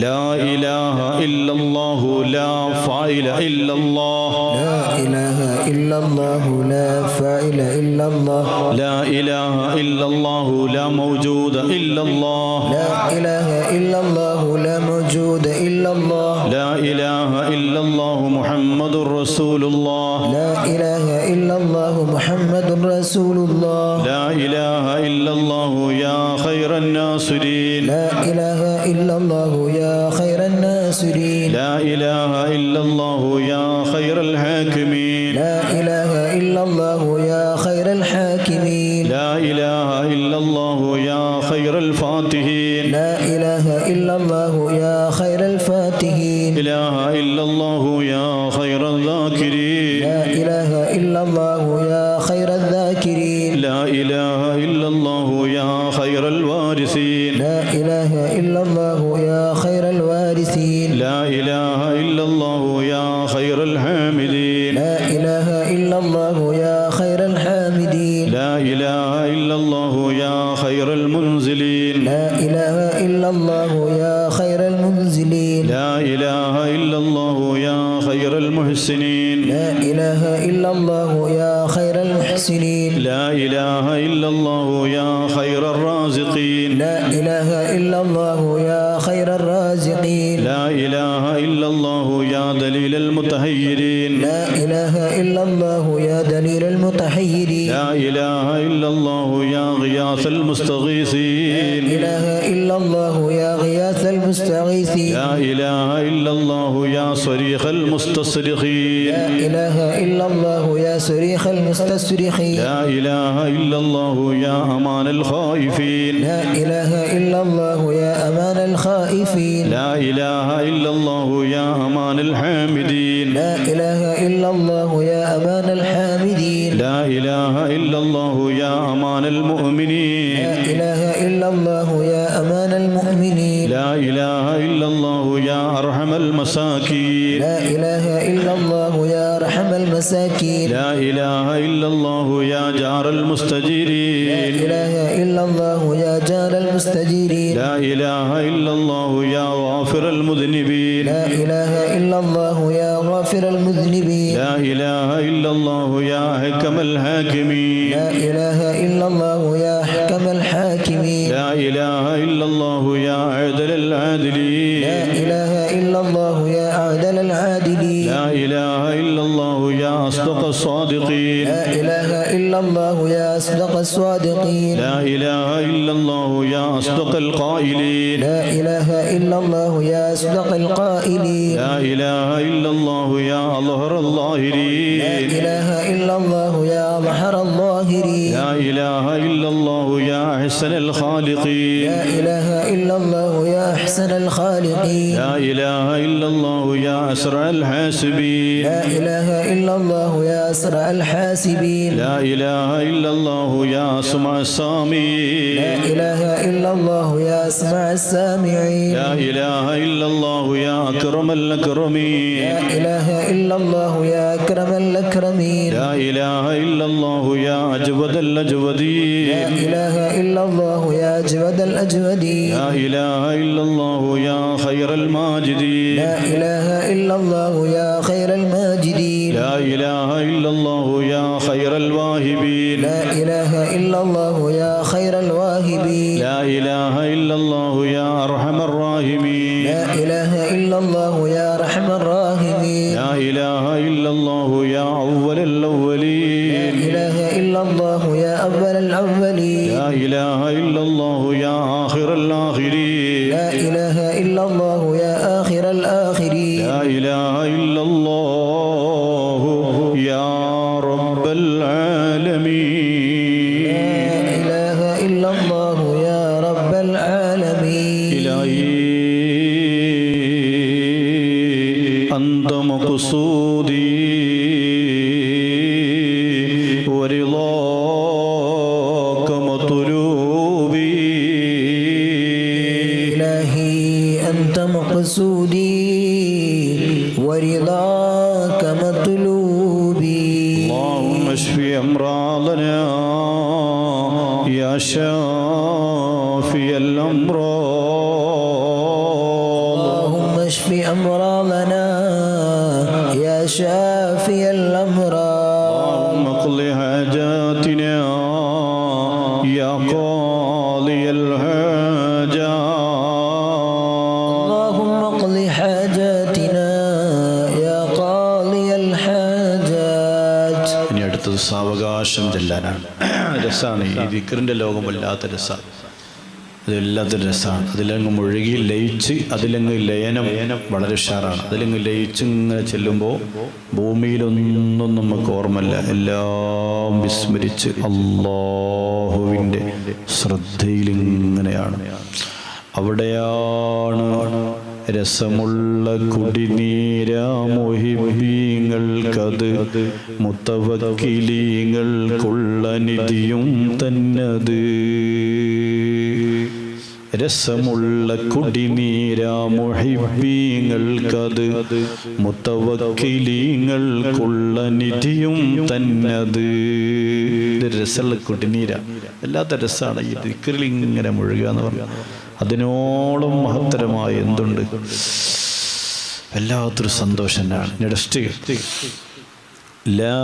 ലാ ഇലാഹ ഇല്ലല്ലാഹു ലാ ഫായില ഇല്ലല്ലാഹ് لا إله إلا الله لا فاعل إلا الله لا إله إلا الله لا موجود إلا الله لا إله إلا الله لا موجود إلا الله لا إله إلا الله محمد رسول الله لا إله إلا الله محمد رسول الله لا إله إلا الله يا خير الناصرين لا إله إلا الله يا خير الناصرين لا إله إلا الله يا خير الحاكمين لا إله إلا الله يا خير الحاكمين لا إله إلا الله يا خير الفاتحين لا إله إلا الله يا خير الفاتحين إله إلا الله يا خير الذاكرين لا إله إلا الله يا خير الذاكرين لا إله إلا الله يا خير الوارثين لا إله إلا الله يا خير الوارثين لا إله إلا الله يا خير الحامدين لا إله إلا الله يا خير الحامدين لا إله إلا الله يا خير المنزلين لا إله إلا الله يا خير المنزلين لا إله إلا الله يا خير المحسنين لا إله إلا الله يا خير المحسنين لا إله إلا الله يا خير الرازقين لا إله إلا الله يا خير الرازقين لا إله إلا الله يا دليل المتهيرين لا إله إلا الله يا دليل المتحيرين لا إله إلا الله يا غياث المستغيثين لا إله إلا الله يا غياث المستغيثين لا إله إلا الله يا صريخ المستصرخين لا إله إلا الله يا صريخ المستصرخين لا إله إلا الله يا أمان الخائفين لا إله إلا الله يا أمان الخائفين لا إله إلا الله يا أمان الحامدين لا إله إلا الله يا أمان الحامدين لا إله إلا الله يا أمان المؤمنين لا إله إلا الله يا أمان المؤمنين لا إله إلا الله يا أرحم المساكين لا إله إلا الله يا أرحم المساكين لا إله إلا الله يا جار لا المستجيرين إله إلا الله يا جار المستجيرين لا إله إلا الله يا غافر المذنبين لا إله إلا الله يا غافر المذنبين لا إله إلا الله يا حكم الحاكمين لا إله إلا الله يا أحكم الحاكمين لا إله إلا الله يا عدل العادلين لا إله إلا الله يا أعدل العادلين لا إله إلا الله يا أصدق الصادقين لا إله إلا الله يا أصدق الصادقين لا إله إلا الله يا أصدق القائلين لا إله إلا الله يا أصدق القائلين لا إله إلا الله يا أظهر لا الظاهرين إله إلا الله يا ظهر الظاهرين لا إله إلا الله يا أحسن الخالقين لا إله إلا الله يا أحسن الخالقين لا إله إلا الله يا أسرع الحاسبين لا إله إلا الله يا أسرع الحاسبين لا إله إلا الله يا أسمع السامعين لا إله إلا الله يا أسمع السامعين لا إله إلا الله يا أكرم الأكرمين لا إله إلا الله يا أكرم الأكرمين لا إله إلا الله يا أجود الأجودين لا إله إلا الله يا أجود الأجودين لا إله إلا الله يا خير الماجدين لا إله إلا الله يا خير الماجدين لا إله إلا الله يا خير الواهبين لا إله إلا الله يا خير الواهبين لا إله إلا الله يا أرحم الراحمين لا إله إلا الله يا أرحم الراحمين لا إله إلا الله يا أول لا الأولين إله إلا الله يا أول الأولين لا إله إلا الله يا آخر الآخرين لا إله إلا الله يا آخر الآخرين لا إله إلا الله يا رب العالمين لا إله إلا الله يا رب العالمين إلهي أنت مقصودي ورضاك مطلوبي إلهي أنت مقصودي ورضاك مطلوبي اللهم اشف أمراضنا يا شافي الأمراض اللهم اشف أمراضنا يا شافي الأمراض اللهم اقض حاجاتنا يا قاضي الحاجات اللهم اقض حاجاتنا يا قاضي الحاجات. ഇനി അടുത്തത് സാവകാശം ചെല്ലാനാണ്. രസമാണ് ഈ ദിക്റിൻ്റെ ലോകം വല്ലാത്ത രസമാണ്. അതെല്ലാത്തൊരു രസമാണ്. അതിലങ്ങ് മുഴുകി ലയിച്ച് അതിലങ്ങ് ലയനം വളരെ ഉഷാറാണ്. അതിലങ്ങ് ലയിച്ച് ഇങ്ങനെ ചെല്ലുമ്പോൾ ഭൂമിയിലൊന്നും നമുക്ക് ഓർമ്മയില്ല. എല്ലാം വിസ്മരിച്ച് അള്ളാഹുവിൻ്റെ ശ്രദ്ധയിലിങ്ങനെയാണ്. അവിടെയാണ് രസമുള്ള കുടിനീരാ മുഹിബീങ്ങൾക്കത് മുത്തവക്കിലീങ്ങൾക്കുള്ള നിധിയും തന്നത്. രസമുള്ള കുടിനീരാ മുഹിബീങ്ങൾക്കത് മുത്തവക്കിലീങ്ങൾക്കുള്ള നിധിയും തന്നത്. ഇത് രസമുള്ള കുടിനീര വല്ലാത്ത രസമാണ് ഈ ദിക്റിൽ ഇങ്ങനെ മുഴുകുക എന്ന് പറഞ്ഞു. അതിനോളം മഹത്തരമായ എന്തുണ്ട്, വല്ലാത്തൊരു സന്തോഷം തന്നെയാണ്. നെക്സ്റ്റ് ലാ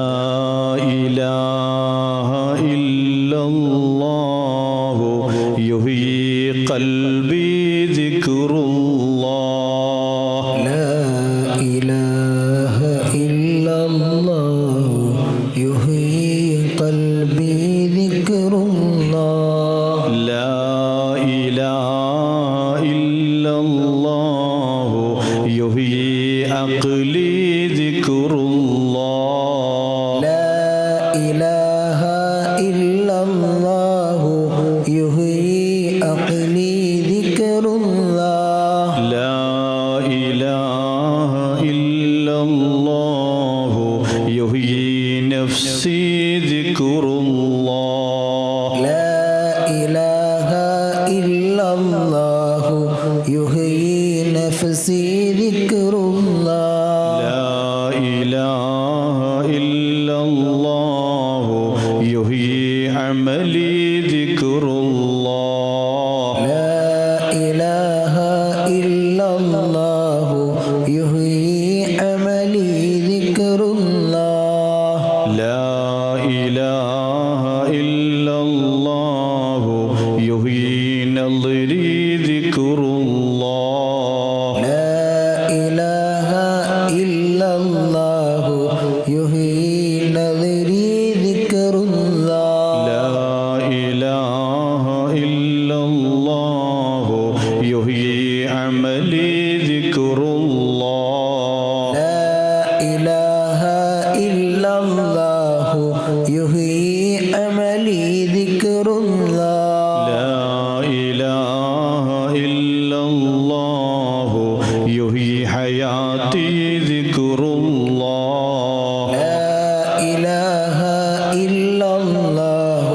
ഇലാഹ ഇല്ലല്ലാഹു യുഹ്യി ഖൽബി ദിക്റുല്ലാഹ്. لا إله إلا الله يحيي قلبي ذكر الله لا إله إلا الله يحيي عقلي ذكر الله لا إله إلا الله يحيي عقلي ذكر الله لا إله إلا الله يحيي نفسي ذكر الله لا إله إلا الله يحيي نفسي ذكر الله لا إله إلا الله يحيي عملي ذكر الله لا إله إلا الله يحيي عملي ذكر الله لا إله إلا الله يحيي نظري ذكر الله لا إله إلا الله يحيي نظري ذكر الله لا إله إلا الله يحيي عملي ذكر الله لا إله إلا الله يحيي عملي ذكر الله لا إله إلا الله يحيي حياتي ذكر الله لا إله إلا الله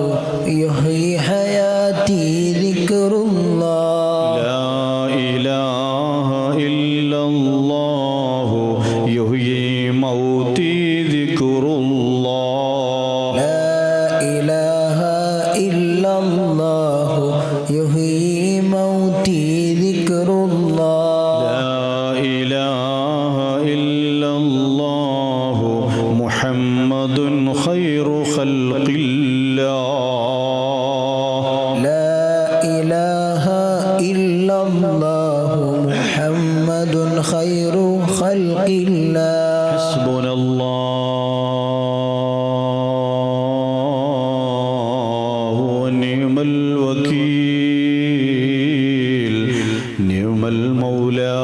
يحيي حياتي ذكر الله لا إله إلا الله يحيي موتي ذكر الله لا إله إلا الله يحيي موتي ذكر الله لا إله إلا الله محمد خير خلق الله لا إله إلا الله محمد خير خلق الله حسبنا الله ونعم الوكيل نعم المولى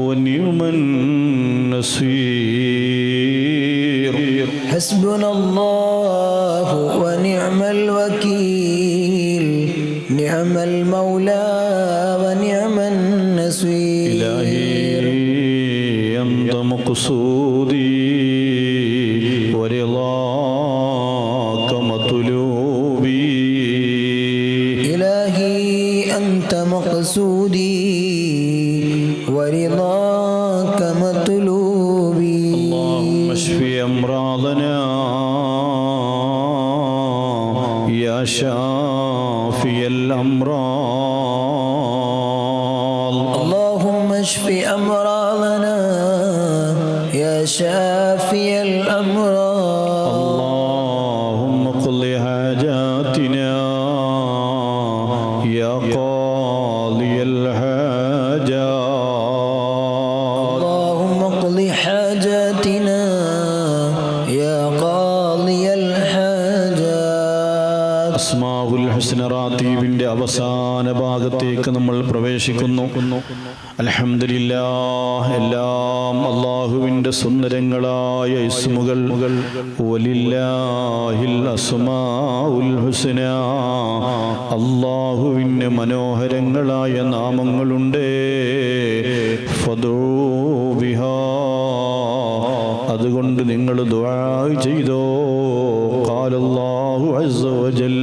ونعم النصير حسبنا الله ونعم الوكيل نعم المولى ونعم النصير إلهي أنت مقصودي ورضاك مطلوبي إلهي أنت مقصودي ورضاك مطلوبي اللهم اشف أمراضنا يا شافي الأمراض اللهم اشف أمراضنا يا شافي الأمراض اللهم قض حاجاتنا يا قاضي الحاجات اللهم اقض حاجاتنا يا قاضي الحاجات അസ്മാഉൽ ഹുസ്ന റാത്തീബിന്റെ അവസാന ഭാഗത്തേക്ക് നമ്മൾ പ്രവേശിക്കുന്നു. അൽഹംദുലില്ലാഹ്, എല്ലാം അല്ലാഹുവിൻ്റെ സുന്ദരങ്ങളായ ഇസ്മുകൾ. വലില്ലാഹിൽ അസ്മാഉൽ ഹുസ്ന, അല്ലാഹുവിന് മനോഹരങ്ങളായ നാമങ്ങളുണ്ട്. ഫദൂ ബിഹാ, അതുകൊണ്ട് നിങ്ങൾ ദുആ ചെയ്തോ. ഖാലല്ലാഹു അസ്സ വജൽ,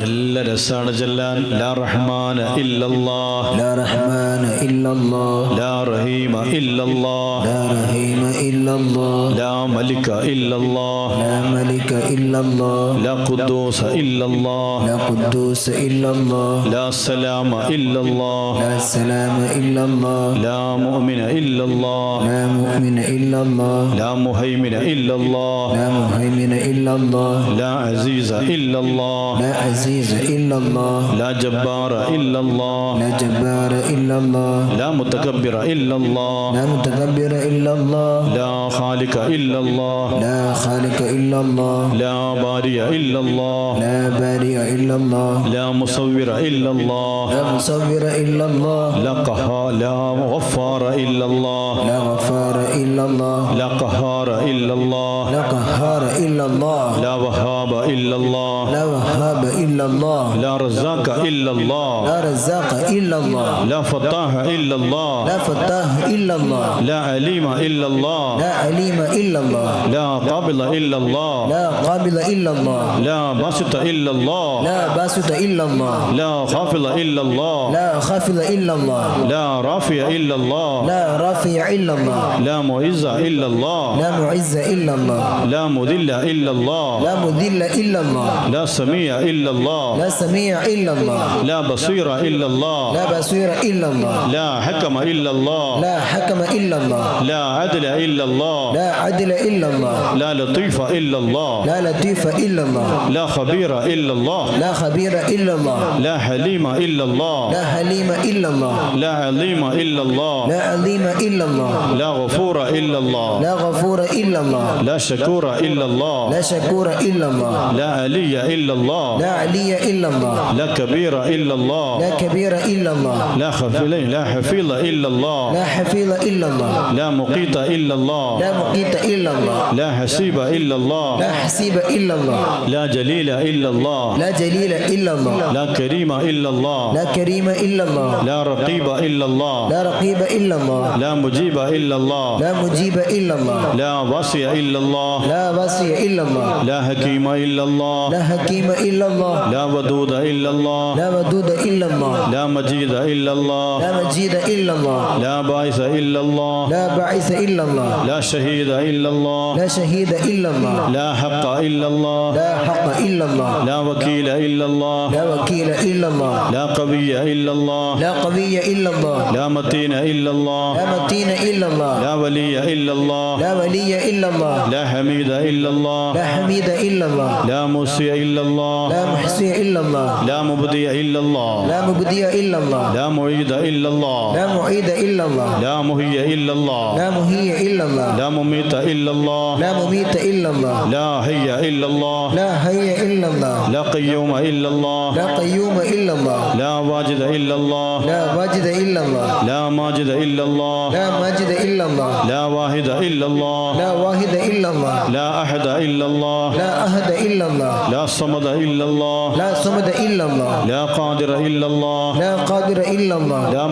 നല്ല രസാണ് ചെല്ലാൻ. ലാ റഹ്മാന ഇല്ലല്ലാഹ്, لا رحمن إلا الله ലാ റഹീമ ഇല്ലല്ലാഹ്, لا رحيم إلا الله ലാ ملك إلا الله لا ملك إلا الله لا قدوس إلا الله لا قدوس إلا الله لا سلام إلا الله لا سلام إلا الله لا مؤمن إلا الله لا مؤمن إلا الله لا مهيمن إلا الله لا مهيمن إلا الله لا عزيز إلا الله لا عزيز إلا الله لا جبار إلا الله لا جبار إلا الله لا متكبر إلا الله لا متكبر إلا الله لا خالق إلا الله لا خالق إلا الله لا باري إلا الله لا بارئ إلا الله لا مصور إلا الله لا مصور إلا الله لا قهار لا غفار إلا الله لا غفار إلا الله لا قهار إلا الله لا قهار إلا الله لا وهاب إلا الله لا وهاب إلا الله لا رزاق إلا الله لا رزاق إلا الله لا فتاح إلا الله لا فتاح إلا الله لا عليم إلا الله لا عليم إلا الله لا قابل إلا الله لا قابل إلا الله لا باسط إلا الله لا باسط إلا الله لا خافض إلا الله لا خافض إلا الله لا رافع إلا الله لا رافع إلا الله لا معز إلا الله لا معز إلا الله لا مذل إلا الله لا مذل إلا الله لا سميع إلا الله لا سميع إلا الله لا بصير إلا الله لا بصير إلا الله لا حكم إلا الله لا حكم إلا الله لا عدل إلا الله لا عدل إلا الله لا لطيف إلا الله لا لطيف إلا الله لا خبير إلا الله لا خبير إلا الله لا حليم إلا الله لا حليم إلا الله لا عليم إلا الله لا عليم إلا الله لا غفور إلا الله لا غفور إلا الله لا شكور إلا الله لا شكور إلا الله لا علي إلا الله لا علي إلا الله لا كبير إلا الله لا كبير إلا الله لا خفيل لا حفيظ إلا الله لا حفيظ إلا الله لا مقيت إلا الله لا مقيت إلا الله لا حسيب إلا الله لا حسيب إلا الله لا جليل إلا الله لا جليل إلا الله لا كريم إلا الله لا كريم إلا الله لا رقيب إلا الله لا رقيب إلا الله لا مجيب إلا الله لا مجيب إلا الله لا وصي إلا الله لا وصي إلا الله لا حكيم إلا الله لا حكيم إلا الله لا ودود إلا الله لا ودود إلا الله لا مجيد إلا الله لا مجيد إلا الله لا باعث إلا الله لا باعث إلا الله لا شهيد إلا الله لا شهيد إلا الله لا حق إلا الله لا حق إلا الله لا وكيل إلا الله لا وكيل إلا الله لا قوي إلا الله لا قوي إلا الله لا متين إلا الله لا متين إلا الله لا ولي إلا الله لا ولي إلا الله لا حميد إلا الله لا حميد إلا الله لا محصي إلا الله لا محصي إلا الله لا مبدي إلا الله لا مبدي إلا الله لا معيد إلا الله لا معيد إلا الله لا مهي إلا الله لا مهي إلا الله لا مميت إلا الله لا مميت إلا الله لا حي إلا الله لا حي إلا الله لا قيوم إلا الله لا قيوم إلا الله لا واجد إلا الله لا واجد إلا الله لا ماجد إلا الله لا ماجد إلا الله لا واحد إلا الله لا واحد إلا الله لا أحد إلا الله لا أحد إلا الله لا صمد إلا الله لا صمد إلا الله لا قادر إلا الله لا قادر إلا الله لا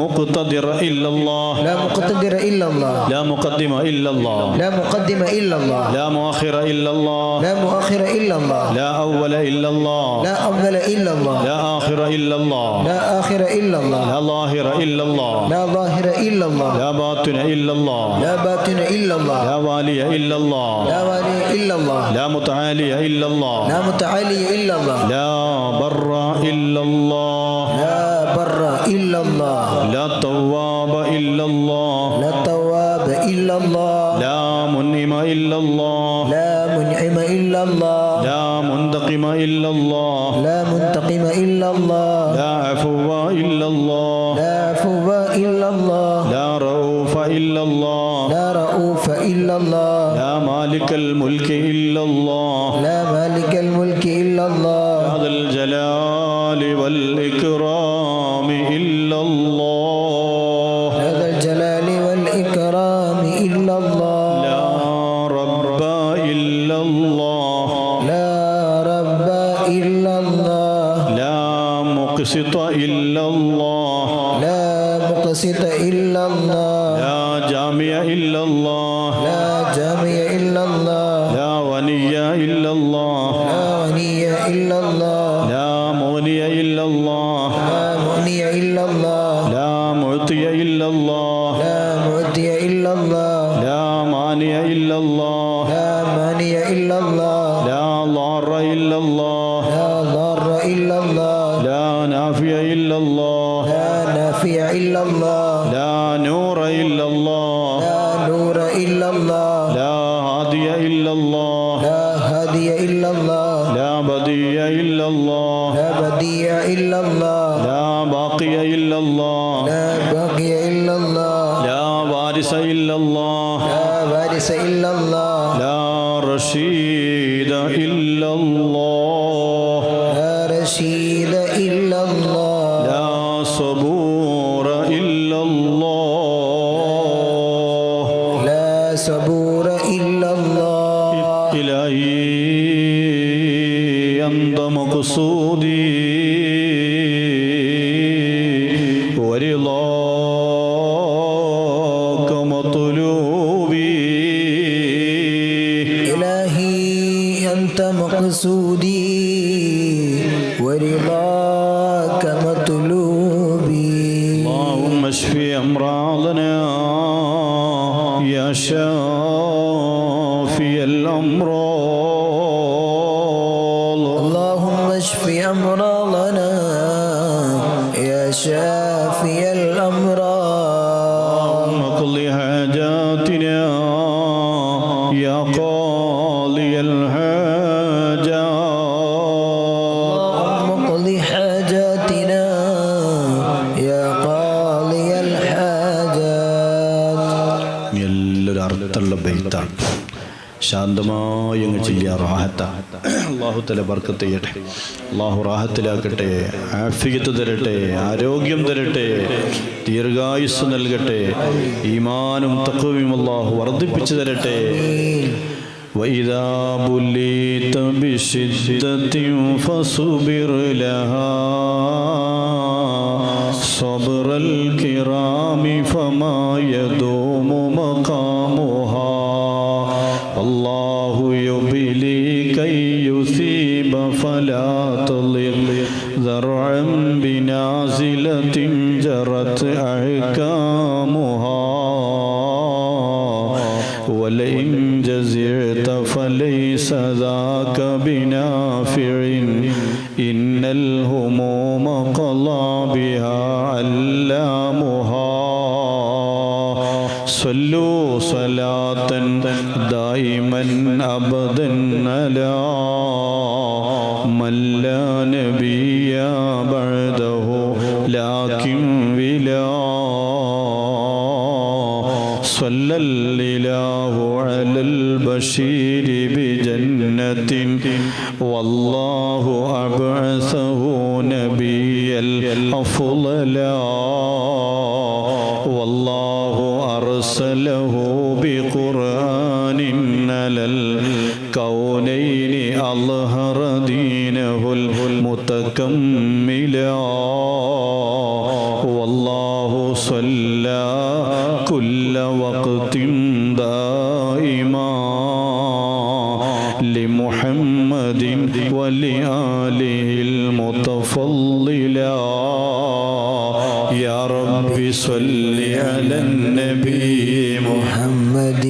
مقتدر إلا الله لا مقتدر إلا الله لا مقدم إلا الله لا مقدم إلا الله لا مؤخر إلا الله لا مؤخر إلا الله لا أول إلا الله لا أول إلا الله لا آخر إلا الله لا آخر إلا الله لا ظاهر إلا الله لا ظاهر إلا الله لا باطن إلا الله لا باطن إلا الله لا والي إلا الله لا والي إلا الله لا متعالي إلا الله لا متعالي إلا الله لا بر إلا الله لا بر إلا الله لا تواب إلا الله لا تواب إلا الله لا منعم إلا الله لا منعم إلا الله لا منتقم إلا الله لا منتقم إلا الله لا عفو إلا الله لا عفو إلا الله لا رؤوف إلا الله لا رؤوف إلا الله لا مالك الملك إلا الله لا مالك الملك إلا الله هذا الجلال والإكرام إلا الله هذا الجلال والإكرام إلا الله لا رب إلا الله لا رب إلا الله لا مقسط إلا الله لا مقسط إلا الله لا جامع إلا الله لا جامع إلا الله لا غني إلا الله لا غني إلا الله لا مغني إلا الله لا مغني إلا الله لا معطي إلا الله لا معطي إلا الله لا مانع إلا الله لا مانع إلا الله لا ضار إلا الله لا ضار إلا الله لا نافع إلا الله لا نافع إلا الله لا نور إلا الله لا نور إلا الله لا هادي إلا الله لا هادي إلا الله لا بديع إلا الله لا بديع إلا الله لا باقي إلا الله لا باقي إلا الله لا وارث إلا الله لا وارث إلا الله لا رشيد إلا الله لا رشيد إلا الله لا صبور إلا الله لا صبور إلا الله إلهي أنت مقصودي ورضاك مطلوبي إلهي أنت مقصودي ورضاك مطلوبي اللهم اشف أمراضنا يا شافي الأمراض اللهم اشف أمراضنا يا شافي الأمراض اللهم قض حاجاتنا يا قاضي الحاجات اللهم قض حاجاتنا يا قاضي الحاجات എല്ലാവരും അർത്ഥമുള്ള ബൈത്താണ് ശാന്തമായി അങ്ങ് ചെയ്യാ റാഹത്ത അള്ളാഹു തല ബർക്കത്ത് ചെയ്യട്ടെ അള്ളാഹു റാഹത്തിലാക്കട്ടെ ആഫിയത്ത് തരട്ടെ ആരോഗ്യം തരട്ടെ ദീർഘായുസ് നൽകട്ടെ ഈമാനും തഖ്വയും അള്ളാഹു വർദ്ധിപ്പിച്ചു തരട്ടെ وإذا بليت بشدة فصبر لها صبر الكرام فما يدوم مقامها الله يبلي كي يثيب فلا تضل ذرعا بنازلة جرت أحكامها ولئن جزعت فليس ذاك بنافع إن الهموم قضى بها علامها صلوا صلاة دائما أبدا على من لا نبي بعده لكن بلا صلى الإله على البشير بجنة والله أبعثه نبيا الأفضل والله أرسله بقرآن على الكونين أظهر دينه المتكملا والله صلى كل وقت دائما لمحمد ولآله المتفضلا يا رب صل على النبي محمد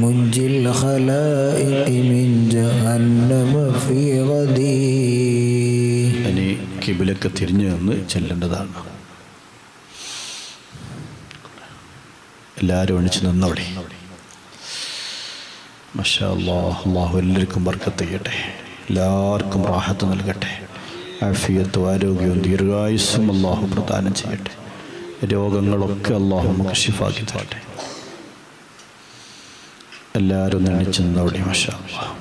منجي الخلائق من جهنم في غدي ഇനി കിബിലൊക്കെ തിരിഞ്ഞു നിന്ന് ചെല്ലേണ്ടതാണ്. എല്ലാവരും എണിച്ച് നിന്നവിടെ. മാഷാ അല്ലാഹ്, അല്ലാഹു എല്ലാവർക്കും ബർക്കത്ത് ചെയ്യട്ടെ, എല്ലാവർക്കും റാഹത്ത് നൽകട്ടെ, ആഫിയത്തും ആരോഗ്യവും ദീർഘായുസ്സും അല്ലാഹു പ്രദാനം ചെയ്യട്ടെ. രോഗങ്ങളൊക്കെ അല്ലാഹു നമുക്ക് ശിഫാക്കി തരട്ടെ. എല്ലാവരും എണിച്ച് നിന്നവിടെ. മാഷാ അല്ലാഹ്.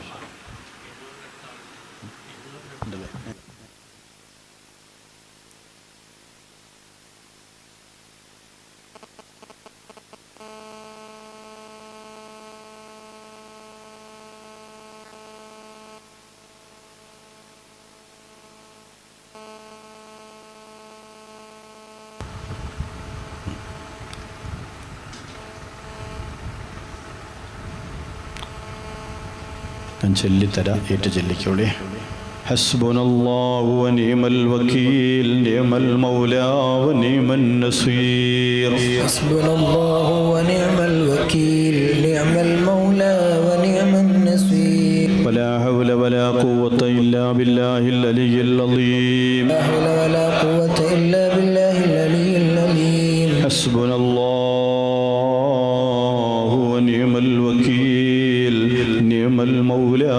ഞാൻ ചൊല്ലിത്തരാം, ഏറ്റു ചൊല്ലിക്കോളേ. حسبنا الله ونعم الوكيل نعم المولى ونعم النصير حسبنا الله ونعم الوكيل نعم المولى ونعم النصير ولا حول ولا قوة إلا بالله العلي العظيم لا حول ولا قوة إلا بالله العلي العظيم حسبنا الله ونعم الوكيل نعم المولى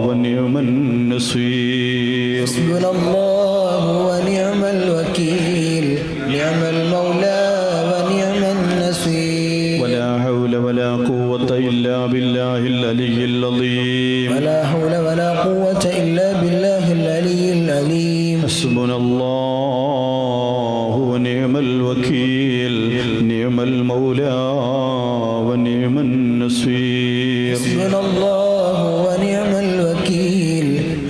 ونعم النصير حسبنا الله ونعم الوكيل نعم المولى ونعم النصير ولا حول ولا قوة إلا بالله العلي العظيم ولا حول ولا قوة إلا بالله العلي العظيم حسبنا الله ونعم الوكيل نعم المولى ونعم النصير حسبنا الله ونعم الوكيل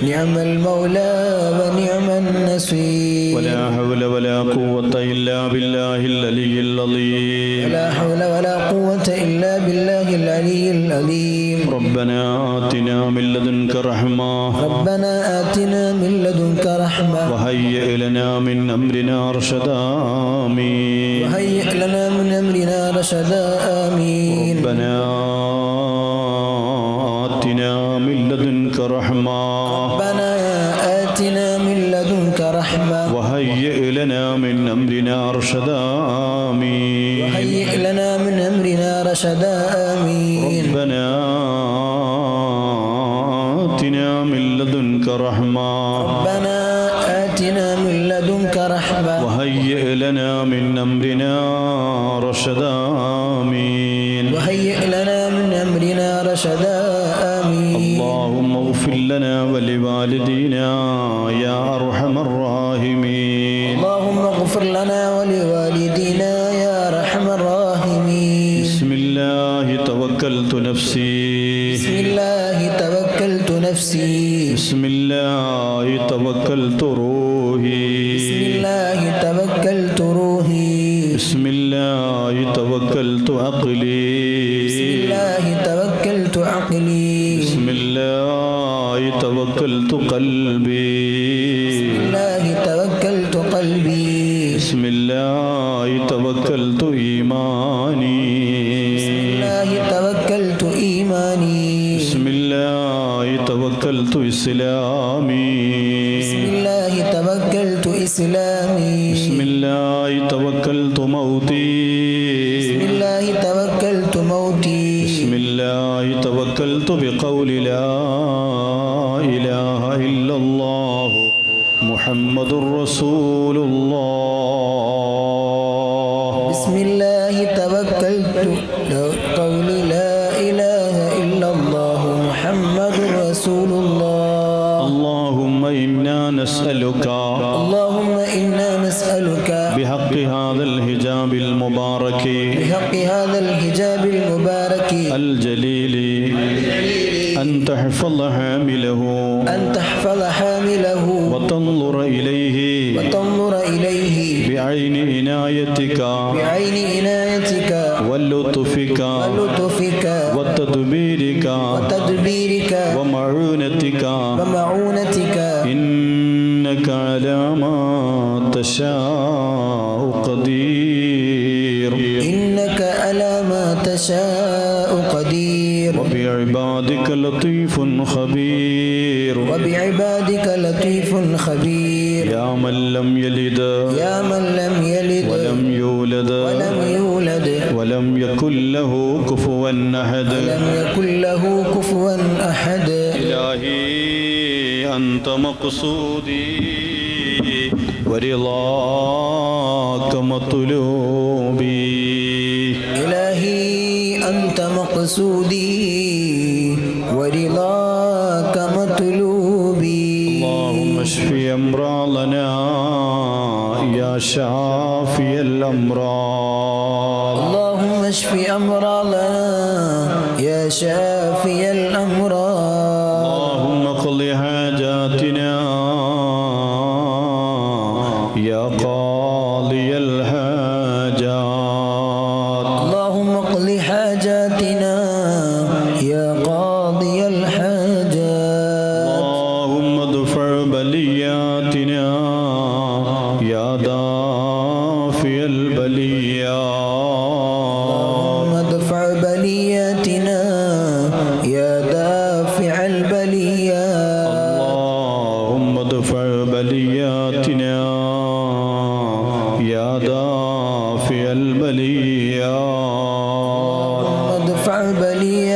نعم المولى ونعم النصير ولا حول ولا قوة إلا بالله العلي العظيم ولا حول ولا قوة إلا بالله العلي العظيم ربنا آتنا من لدنك رحمة ربنا آتنا من لدنك رحمة وهيئ لنا من أمرنا رشدا آمين وهيئ لنا من أمرنا رشدا آمين ربنا آتنا من لدنك رحمة ربنا آتنا من لدنك رحمة وهيئ لنا من أمرنا رشدا آمين وهيئ لنا من أمرنا رشدا آمين ربنا آتنا من لدنك رحمة ربنا آتنا من لدنك رحمة وهيئ لنا من أمرنا رشدا آمين وهيئ لنا من أمرنا رشدا آمين اللهم اغفر لنا ولوالدينا يا أرحم الراحمين اللهم اغفر لنا ولوالدينا يا أرحم الراحمين بسم الله توكلت نفسي بسم الله توكلت نفسي بسم الله توكلت روحي بسم الله توكلت روحي بسم الله توكلت عقلي بسم الله توكلت عقلي بسم الله توكلت قلبي بسم الله توكلت قلبي بسم الله توكلت إيماني بسم الله توكلت إيماني بسم الله توكلت إسلامي بسم الله توكلت إسلامي بسم الله توكلت موتي بسم الله توكلت موتي بسم الله توكلت بقول لا إله إلا الله محمد رسول الله بسم الله توكلت قول لا إله إلا الله محمد رسول الله اللهم إنا نسألك اللهم إنا نسألك بحق هذا الحجاب المبارك بحق هذا الحجاب المبارك الجليل أن تحفظ حامله أن تحفظ حامله وتنظر إليه وتنظر إليه بعين عنايتك بعين عنايتك ولطفك ولطفك وتدبيرك وتدبيرك ومعونتك ومعونتك إنك على ما تشاء قدير إنك على ما تشاء قدير وبعبادك لطيف خبير وبعبادك لطيف خبير يا من لم يلد يا من لم يلد ولم يولد ولم يولد ولم يكن له كفوا أحد ولم يكن له كفوا أحد إلهي أنت مقصودي ورضاك مطلوبي إلهي أنت مقصودي ورضاك مطلوبي اللهم اشف أمراضنا يا شافي الأمراض اللهم اشف أمراضنا يا شافي الأمراض اللهم اقض حاجاتنا يا قاضي الحاجات اللهم اقض حاجاتنا يا قاضي الحاجات اللهم يا دافع البليات اللهم ادفع بلياتنا يا دافع البليات ادفع بلياتنا